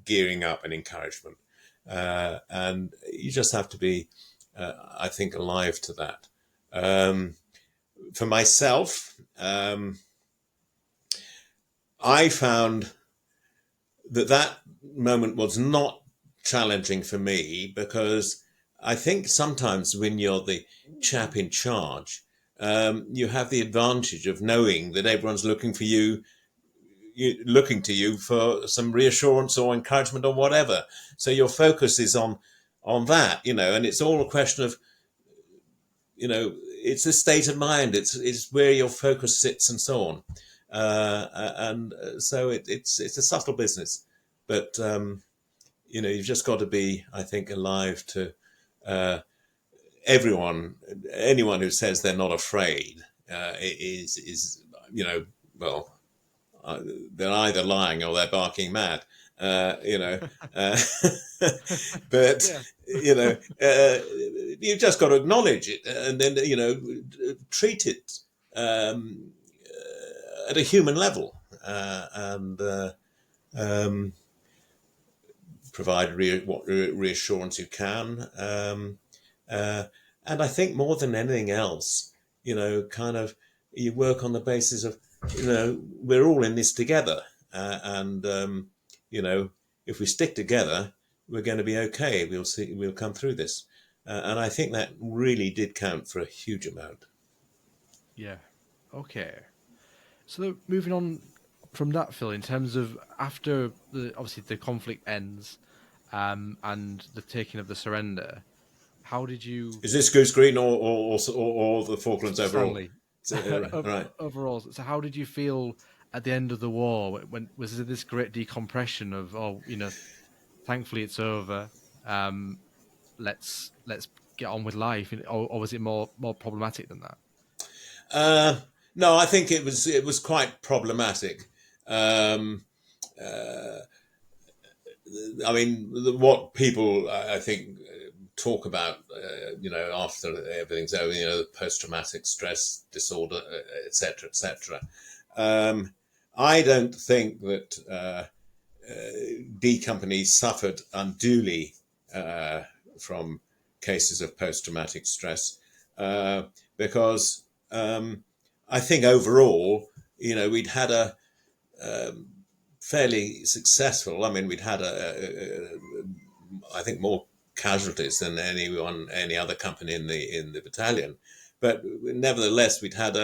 gearing up and encouragement. And you just have to be, I think, alive to that. For myself, I found that moment was not challenging for me, because I think sometimes when you're the chap in charge, you have the advantage of knowing that everyone's looking to you for some reassurance or encouragement or whatever. So your focus is on that, and it's all a question of, it's a state of mind. It's where your focus sits and so on. And so it's a subtle business, but you've just got to be, I think, alive to anyone who says they're not afraid is they're either lying or they're barking mad. But you've just got to acknowledge it, and then treat it at a human level, and provide what reassurance you can. And I think more than anything else, you work on the basis of, we're all in this together. And if we stick together, we're going to be okay. We'll come through this. And I think that really did count for a huge amount. Yeah. Okay. So moving on from that, Phil, in terms of after obviously the conflict ends, and the taking of the surrender, how did you? Is this Goose Green or the Falklands overall? Right. Overall, so how did you feel at the end of the war? When was there this great decompression of, thankfully it's over, let's get on with life, or was it more problematic than that? No, I think it was quite problematic. What people, I think, talk about, after everything's over, the post-traumatic stress disorder, etc., etc. I don't think that D Company suffered unduly from cases of post-traumatic stress, because I think overall, we'd had a fairly successful. We'd had I think more casualties than any other company in the battalion, but nevertheless, we'd had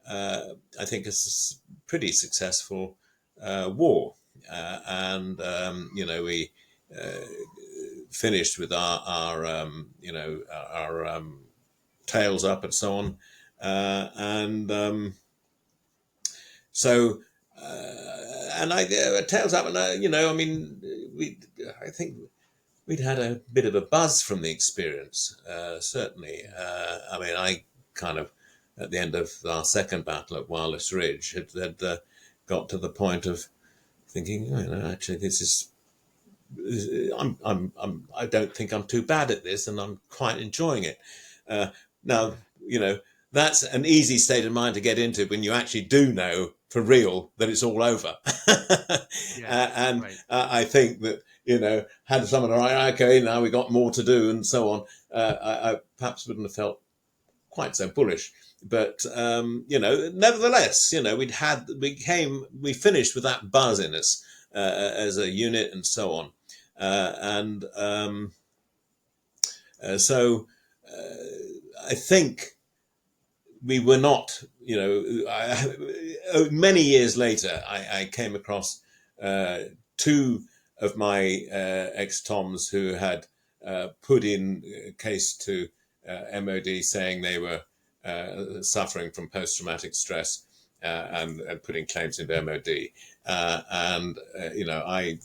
I think a pretty successful war, and we finished with our tails up and so on. Tails up, and I think we'd had a bit of a buzz from the experience. Certainly, I kind of, at the end of our second battle at Wireless Ridge, had got to the point of thinking, actually, this is. I don't think I'm too bad at this, and I'm quite enjoying it. Now, that's an easy state of mind to get into when you actually do know for real that it's all over. I think that, had someone, right, okay, now we got more to do and so on, I perhaps wouldn't have felt quite so bullish. But, nevertheless, we finished with that buzz in us as a unit and so on. So I think we were not, many years later, I came across two of my ex-Toms who had put in a case to MOD saying they were suffering from post-traumatic stress and putting claims into MOD. I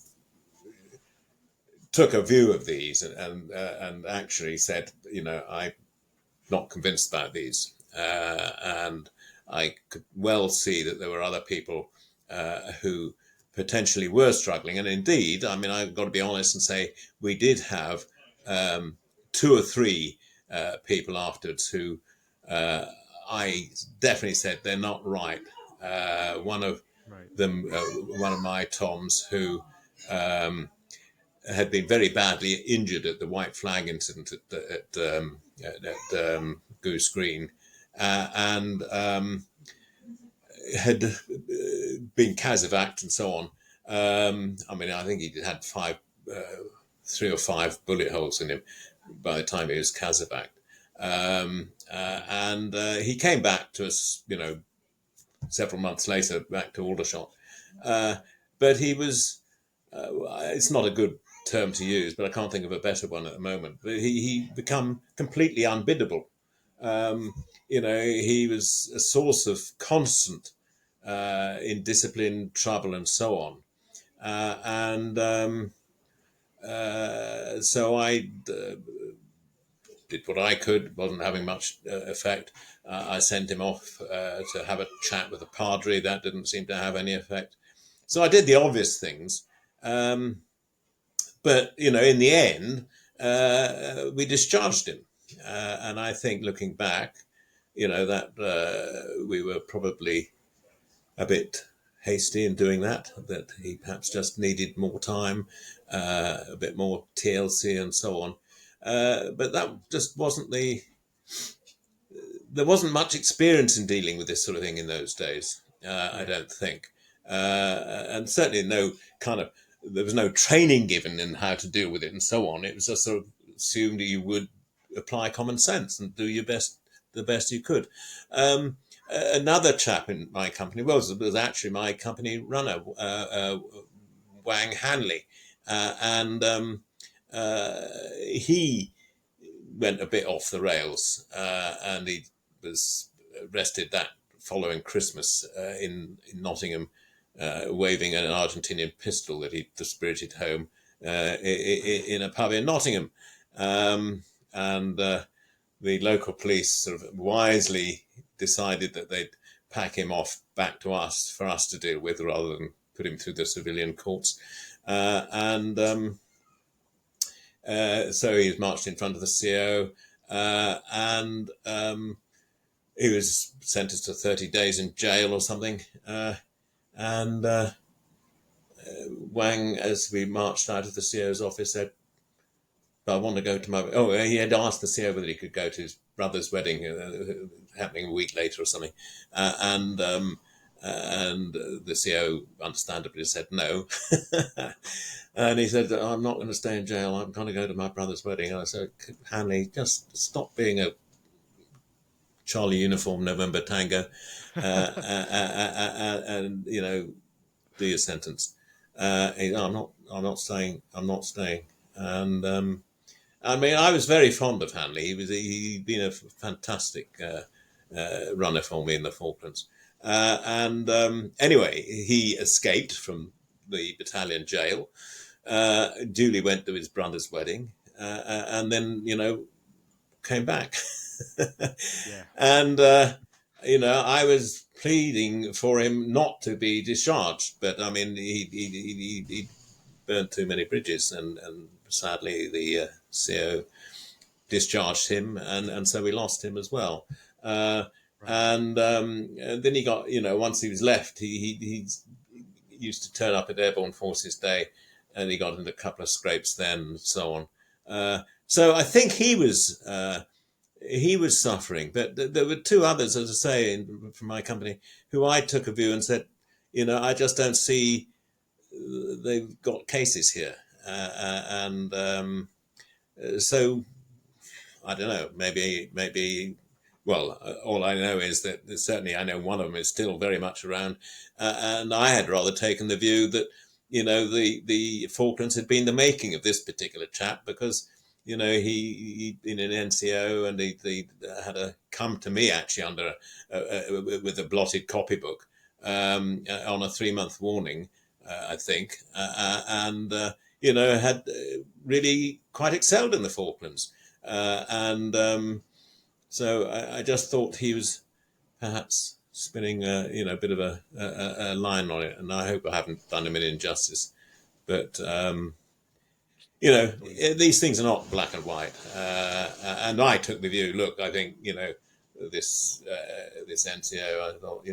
took a view of these and actually said, I'm not convinced about these. And I could well see that there were other people who potentially were struggling. And indeed, I've got to be honest and say we did have 2 or 3 people afterwards who I definitely said they're not right. One of them, one of my Toms, who had been very badly injured at the white flag incident at Goose Green, and had been casevaced and so on. I mean, I think he had 3 or 5 bullet holes in him by the time he was casevaced. And he came back to us, several months later, back to Aldershot. But he was, it's not a good term to use, but I can't think of a better one at the moment. But he become completely unbiddable. He was a source of constant indiscipline, trouble, and so on. So I did what I could, wasn't having much effect. I sent him off to have a chat with the padre. That didn't seem to have any effect. So I did the obvious things. But, in the end, we discharged him. And I think looking back, that we were probably a bit hasty in doing that he perhaps just needed more time, a bit more TLC and so on. But that just there wasn't much experience in dealing with this sort of thing in those days, I don't think. And certainly there was no training given in how to deal with it and so on. It was just sort of assumed that you would apply common sense and do the best you could. Another chap in my company was actually my company runner, Wang Hanley, and he went a bit off the rails, and he was arrested that following Christmas in Nottingham, waving an Argentinian pistol that he'd dispirited home in a pub in Nottingham, and the local police sort of wisely decided that they'd pack him off back to us for us to deal with rather than put him through the civilian courts. So he was marched in front of the CO, and he was sentenced to 30 days in jail or something. And Wang, as we marched out of the CO's office, said, I want to go to my... Oh, he had asked the CO whether he could go to his brother's wedding, happening a week later or something. And the CO understandably said no. And he said, I'm not going to stay in jail. I'm going to go to my brother's wedding. And I said, Hanley, just stop being a Charlie uniform November Tango and, do your sentence. I'm not staying. And... I mean, I was very fond of Hanley. He'd been a fantastic runner for me in the Falklands. Anyway, he escaped from the battalion jail, duly went to his brother's wedding, and then, came back. Yeah. And, I was pleading for him not to be discharged. But, I mean, he burned too many bridges, and sadly the CO discharged him, and so we lost him as well. Right. And then he got, once he was left, he used to turn up at Airborne Forces Day, and he got into a couple of scrapes then, and so on. So I think he was suffering, but there were 2 others, as I say, from my company, who I took a view and said, I just don't see they've got cases here. So I don't know, maybe, well, all I know is that certainly I know one of them is still very much around. And I had rather taken the view that, the Falklands had been the making of this particular chap, because, he'd been an NCO, and he had come to me actually under, with a blotted copybook, on a 3-month warning, I think, and had really quite excelled in the Falklands. So I just thought he was perhaps spinning, a bit of a line on it, and I hope I haven't done him an injustice. But, these things are not black and white. And I took the view, look, I think, this NCO, I thought,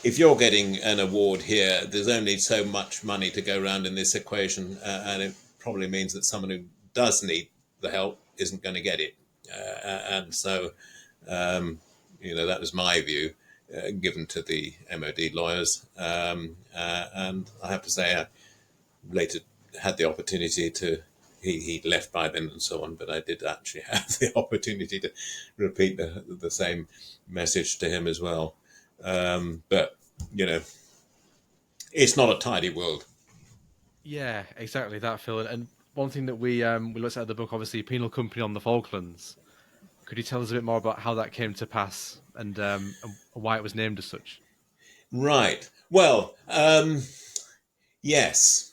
if you're getting an award here, there's only so much money to go around in this equation, and it probably means that someone who does need the help isn't going to get it. And so, that was my view, given to the MOD lawyers. And I have to say, I later had the opportunity to, he left by then and so on, but I did actually have the opportunity to repeat the same message to him as well. But, it's not a tidy world. Yeah, exactly that, Phil. And one thing that we looked at the book, obviously, Penal Company on the Falklands. Could you tell us a bit more about how that came to pass and why it was named as such? Right. Well, yes.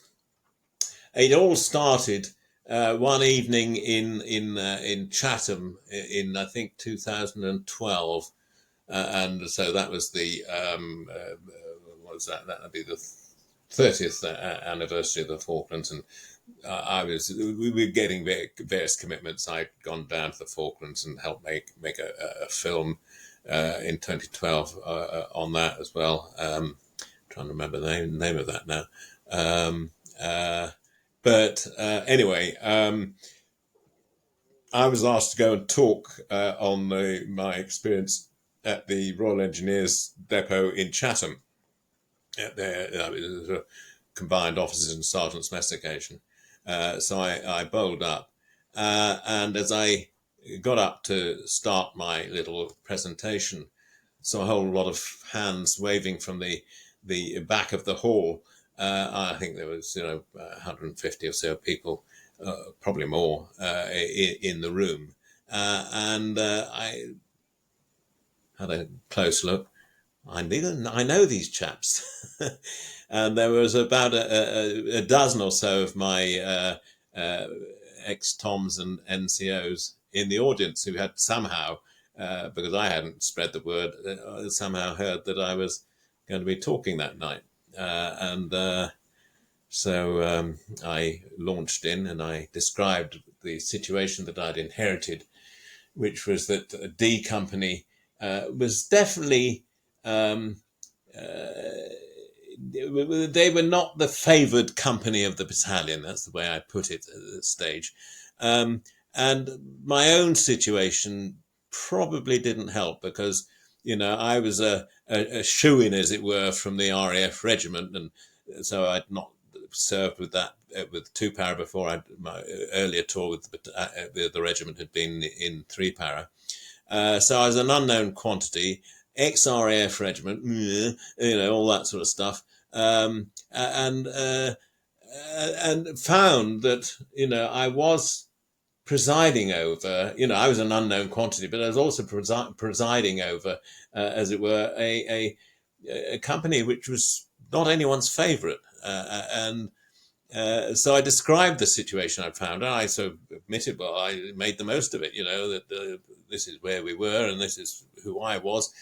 It all started one evening in Chatham in I think 2012. And so that was the what was that? That would be the 30th anniversary of the Falklands, and we were getting various commitments. I'd gone down to the Falklands and helped make a film in 2012 on that as well. Trying to remember the name of that now. But anyway, I was asked to go and talk on my experience at the Royal Engineers Depot in Chatham, at their combined officers and sergeants' mess occasion. So I bowled up, and as I got up to start my little presentation, saw a whole lot of hands waving from the back of the hall. I think there was 150 or so people, probably more, in the room, and I had a close look. I know these chaps. And there was about a dozen or so of my ex-Toms and NCOs in the audience who had somehow, because I hadn't spread the word, somehow heard that I was going to be talking that night. So I launched in and I described the situation that I'd inherited, which was that D Company was definitely... they were not the favoured company of the battalion. That's the way I put it at this stage. And my own situation probably didn't help because, I was a shoo-in, as it were, from the RAF regiment. And so I'd not served with that, with 2 para before. My earlier tour with the regiment had been in 3 para. So I was an unknown quantity, ex-RAF regiment, all that sort of stuff, and found that, I was presiding over, I was an unknown quantity, but I was also presiding over, as it were, a company which was not anyone's favourite. So I described the situation I'd found, and I sort of admitted, well, I made the most of it, that this is where we were and this is who I was.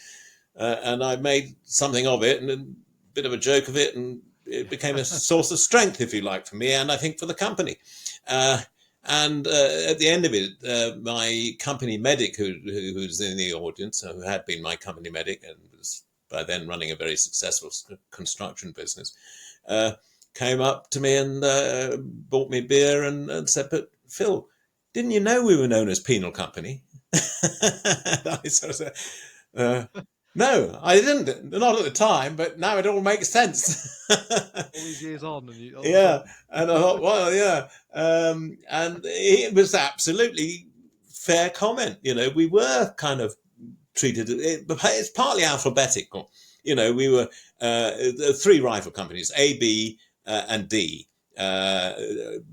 And I made something of it and a bit of a joke of it, and it became a source of strength, if you like, for me and I think for the company. And at the end of it, my company medic, who's in the audience, who had been my company medic and was by then running a very successful construction business, came up to me and bought me beer and said, "But Phil, didn't you know we were known as Penal Company?" I sort of said, "No, I didn't. Not at the time, but now it all makes sense." All these years on, and yeah, and I thought, well, yeah, and it was absolutely fair comment. We were kind of treated. It's partly alphabetical. We were 3 rifle companies: A, B, and D. Don't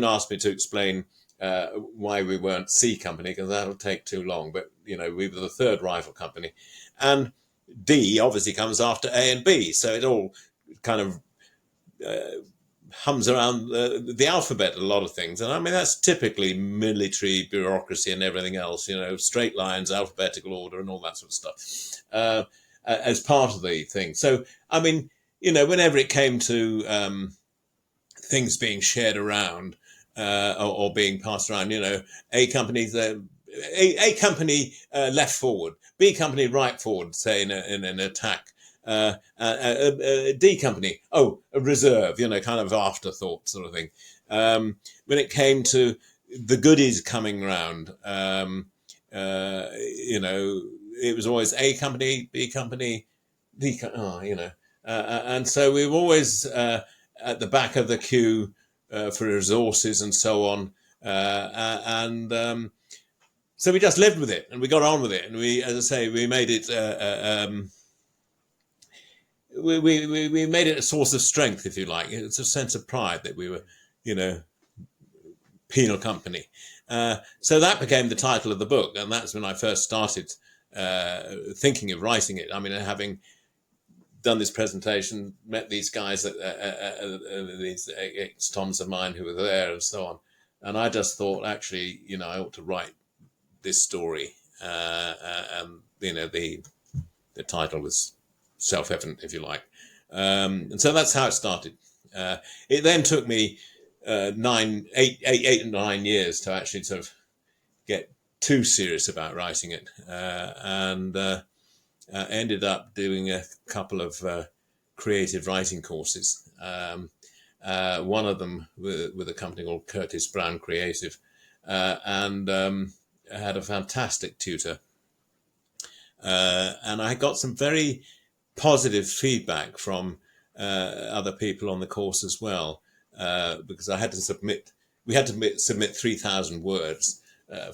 ask me to explain why we weren't C Company, because that'll take too long. But we were the 3rd rifle company, and D obviously comes after A and B, so it all kind of hums around the alphabet. A lot of things, and I mean that's typically military bureaucracy and everything else. Straight lines, alphabetical order, and all that sort of stuff as part of the thing. So I mean, whenever it came to things being shared around or being passed around, A companies, A company left forward, B company right forward, say in an attack. D company, a reserve, kind of afterthought sort of thing. When it came to the goodies coming round, it was always A company, B company, D company, and so we were always at the back of the queue for resources and so on. So we just lived with it and we got on with it. And we, as I say, we made it, we made it a source of strength, if you like. It's a sense of pride that we were, Penal Company. So that became the title of the book. And that's when I first started thinking of writing it. I mean, having done this presentation, met these guys, these ex-Toms of mine who were there and so on. And I just thought, actually, I ought to write this story. And, the title was self-evident, if you like. And so that's how it started. It then took me 8 and 9 years to actually sort of get too serious about writing it. And ended up doing a couple of creative writing courses. One of them with a company called Curtis Brown Creative, and had a fantastic tutor. And I got some very positive feedback from other people on the course as well, because we had to submit 3,000 words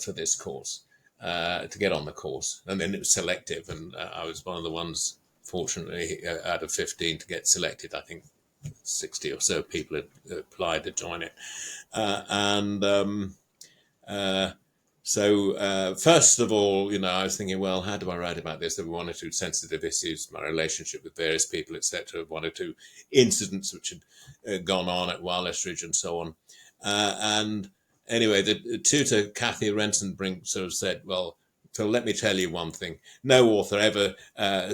for this course to get on the course, and then it was selective, and I was one of the ones, fortunately, out of 15 to get selected. I think 60 or so people had applied to join it. So first of all, I was thinking, well, how do I write about this? There were one or two sensitive issues, my relationship with various people, etc., one or two incidents which had gone on at Wireless Ridge and so on. And anyway, the tutor, Kathy Rensenbrink, sort of said, well, Phil, let me tell you one thing. No author ever got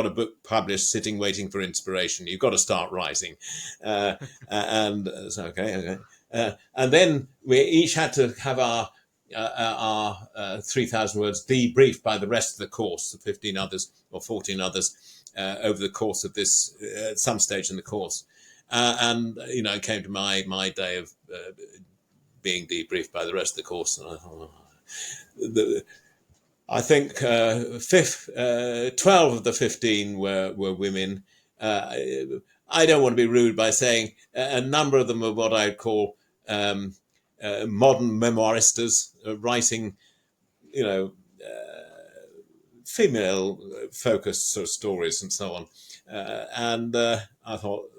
a book published sitting waiting for inspiration. You've got to start writing. And so, okay. And then we each had to have our 3,000 words debriefed by the rest of the course, the 15 others or 14 others, over the course of this, at some stage in the course. And it came to my day of being debriefed by the rest of the course. And I think 12 of the 15 were women. I don't want to be rude by saying a number of them are what I'd call modern memoiristas, writing, female-focused sort of stories and so on. And I thought,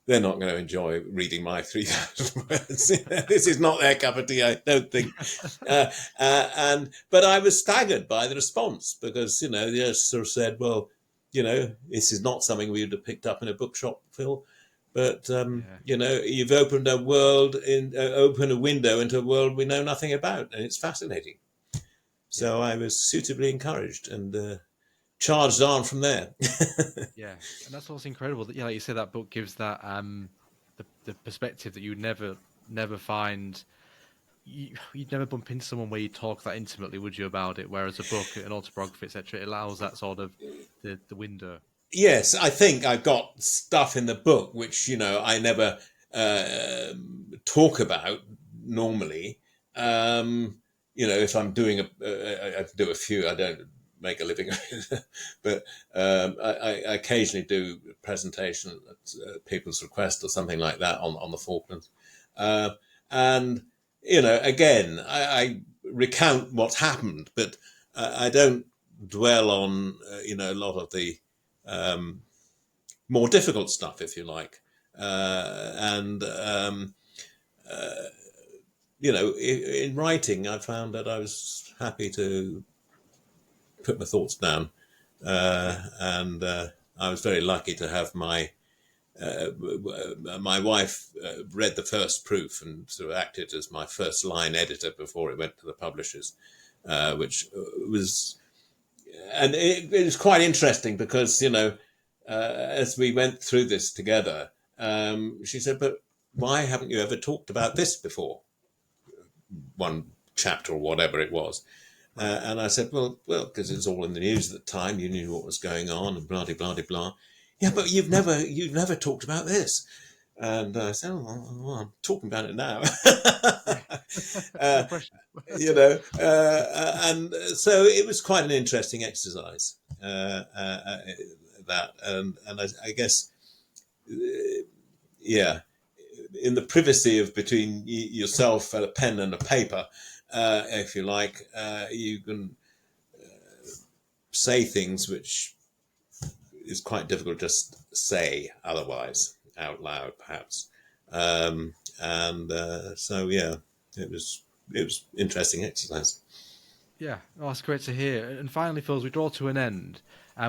they're not going to enjoy reading my 3,000 words. This is not their cup of tea, I don't think. But I was staggered by the response because, they just sort of said, well, this is not something we would have picked up in a bookshop, Phil. But, you've opened a window into a world we know nothing about, and it's fascinating. So I was suitably encouraged and charged on from there. Yeah, and that's what's incredible. That, like you said, that book gives that the perspective that you would never find. You'd never bump into someone where you talk that intimately, would you, about it? Whereas a book, an autobiography, etc., it allows that sort of the window. Yes, I think I've got stuff in the book which I never talk about normally. If I'm doing I do a few. I don't make a living, but I occasionally do a presentation at people's request or something like that on the Falklands, and again I recount what's happened, but I don't dwell on a lot of the more difficult stuff, if you like, in writing I found that I was happy to put my thoughts down, and I was very lucky to have my wife read the first proof and sort of acted as my first line editor before it went to the publishers, which was, and it was quite interesting because as we went through this together, she said, "But why haven't you ever talked about this before?" one chapter or whatever it was. And I said, well, because it was all in the news at the time, you knew what was going on, and blah, blah, blah, blah. Yeah, but you've never talked about this. And I said, well, I'm talking about it now. And so it was quite an interesting exercise. That, and I guess, in the privacy of between yourself and a pen and a paper, if you like, you can say things which is quite difficult to just say otherwise out loud, perhaps. So it was interesting exercise. Yeah, that's great to hear. And finally, Phil, as we draw to an end,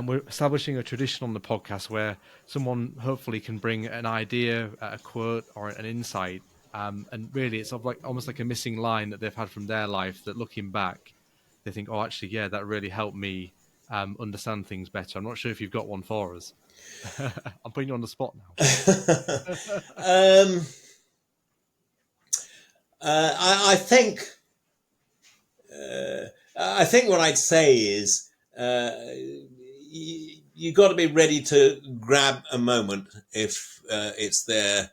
we're establishing a tradition on the podcast where someone hopefully can bring an idea, a quote, or an insight. And really, it's almost like a missing line that they've had from their life that, looking back, they think, oh, actually, yeah, that really helped me understand things better. I'm not sure if you've got one for us. I'm putting you on the spot now. I think what I'd say is you got to be ready to grab a moment if it's there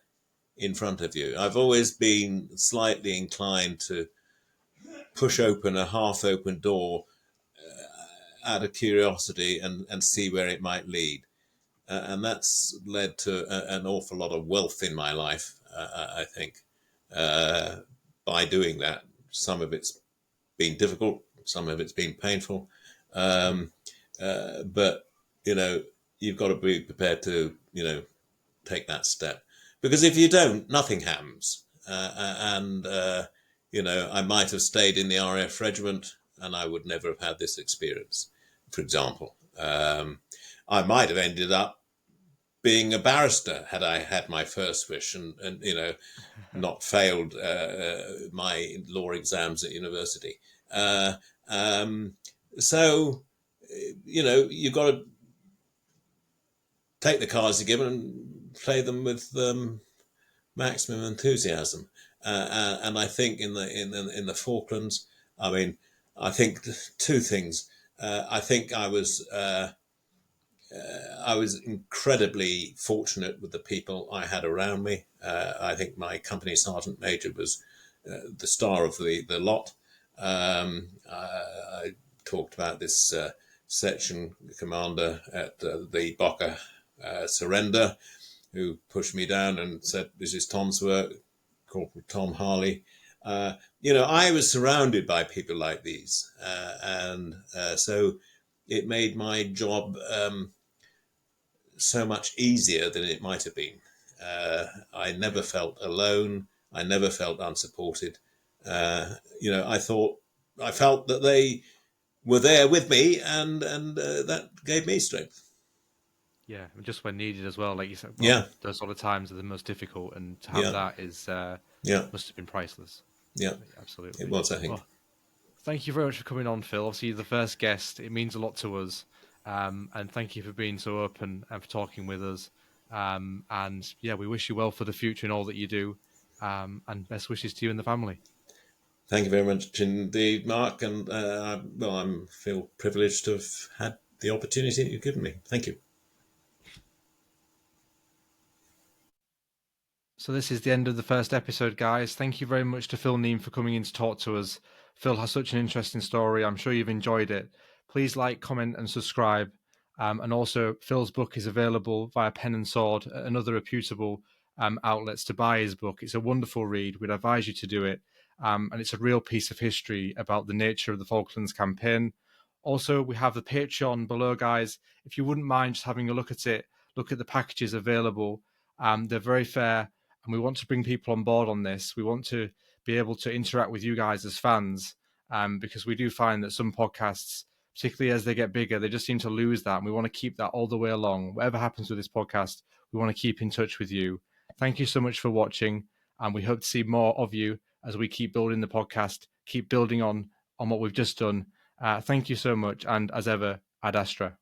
in front of you. I've always been slightly inclined to push open a half-open door out of curiosity and see where it might lead. And that's led to an awful lot of wealth in my life, I think, by doing that. Some of it's been difficult, some of it's been painful. But, you've got to be prepared to, take that step. Because if you don't, nothing happens. I might have stayed in the RAF regiment and I would never have had this experience, for example. I might have ended up being a barrister had I had my first wish and not failed my law exams at university. So, you've got to take the cards you're given and play them with maximum enthusiasm. And I think in the Falklands, I think two things. I think I was incredibly fortunate with the people I had around me. I think my company sergeant major was the star of the lot. I talked about this section commander at the Bocker surrender, who pushed me down and said, "This is Tom's work," Corporal Tom Harley. I was surrounded by people like these, and so it made my job so much easier than it might have been. I never felt alone. I never felt unsupported. I felt that they were there with me, and that gave me strength. Yeah, just when needed as well, like you said. Those sort of times are the most difficult, and to have that is must have been priceless. Yeah, absolutely. It was, I think. Well, thank you very much for coming on, Phil. Obviously, you're the first guest. It means a lot to us. And thank you for being so open and for talking with us. We wish you well for the future and all that you do. And best wishes to you and the family. Thank you very much indeed, Mark. And I feel privileged to have had the opportunity that you've given me. Thank you. So this is the end of the first episode, guys. Thank you very much to Phil Neame for coming in to talk to us. Phil has such an interesting story. I'm sure you've enjoyed it. Please like, comment and subscribe. And also, Phil's book is available via Pen and Sword and other reputable outlets to buy his book. It's a wonderful read. We'd advise you to do it. And it's a real piece of history about the nature of the Falklands campaign. Also, we have the Patreon below, guys. If you wouldn't mind just having a look at it, look at the packages available. They're very fair. And we want to bring people on board on this. We want to be able to interact with you guys as fans, because we do find that some podcasts, particularly as they get bigger, they just seem to lose that. And we want to keep that all the way along. Whatever happens with this podcast, we want to keep in touch with you. Thank you so much for watching. And we hope to see more of you as we keep building the podcast, keep building on what we've just done. Thank you so much. And as ever, Ad Astra.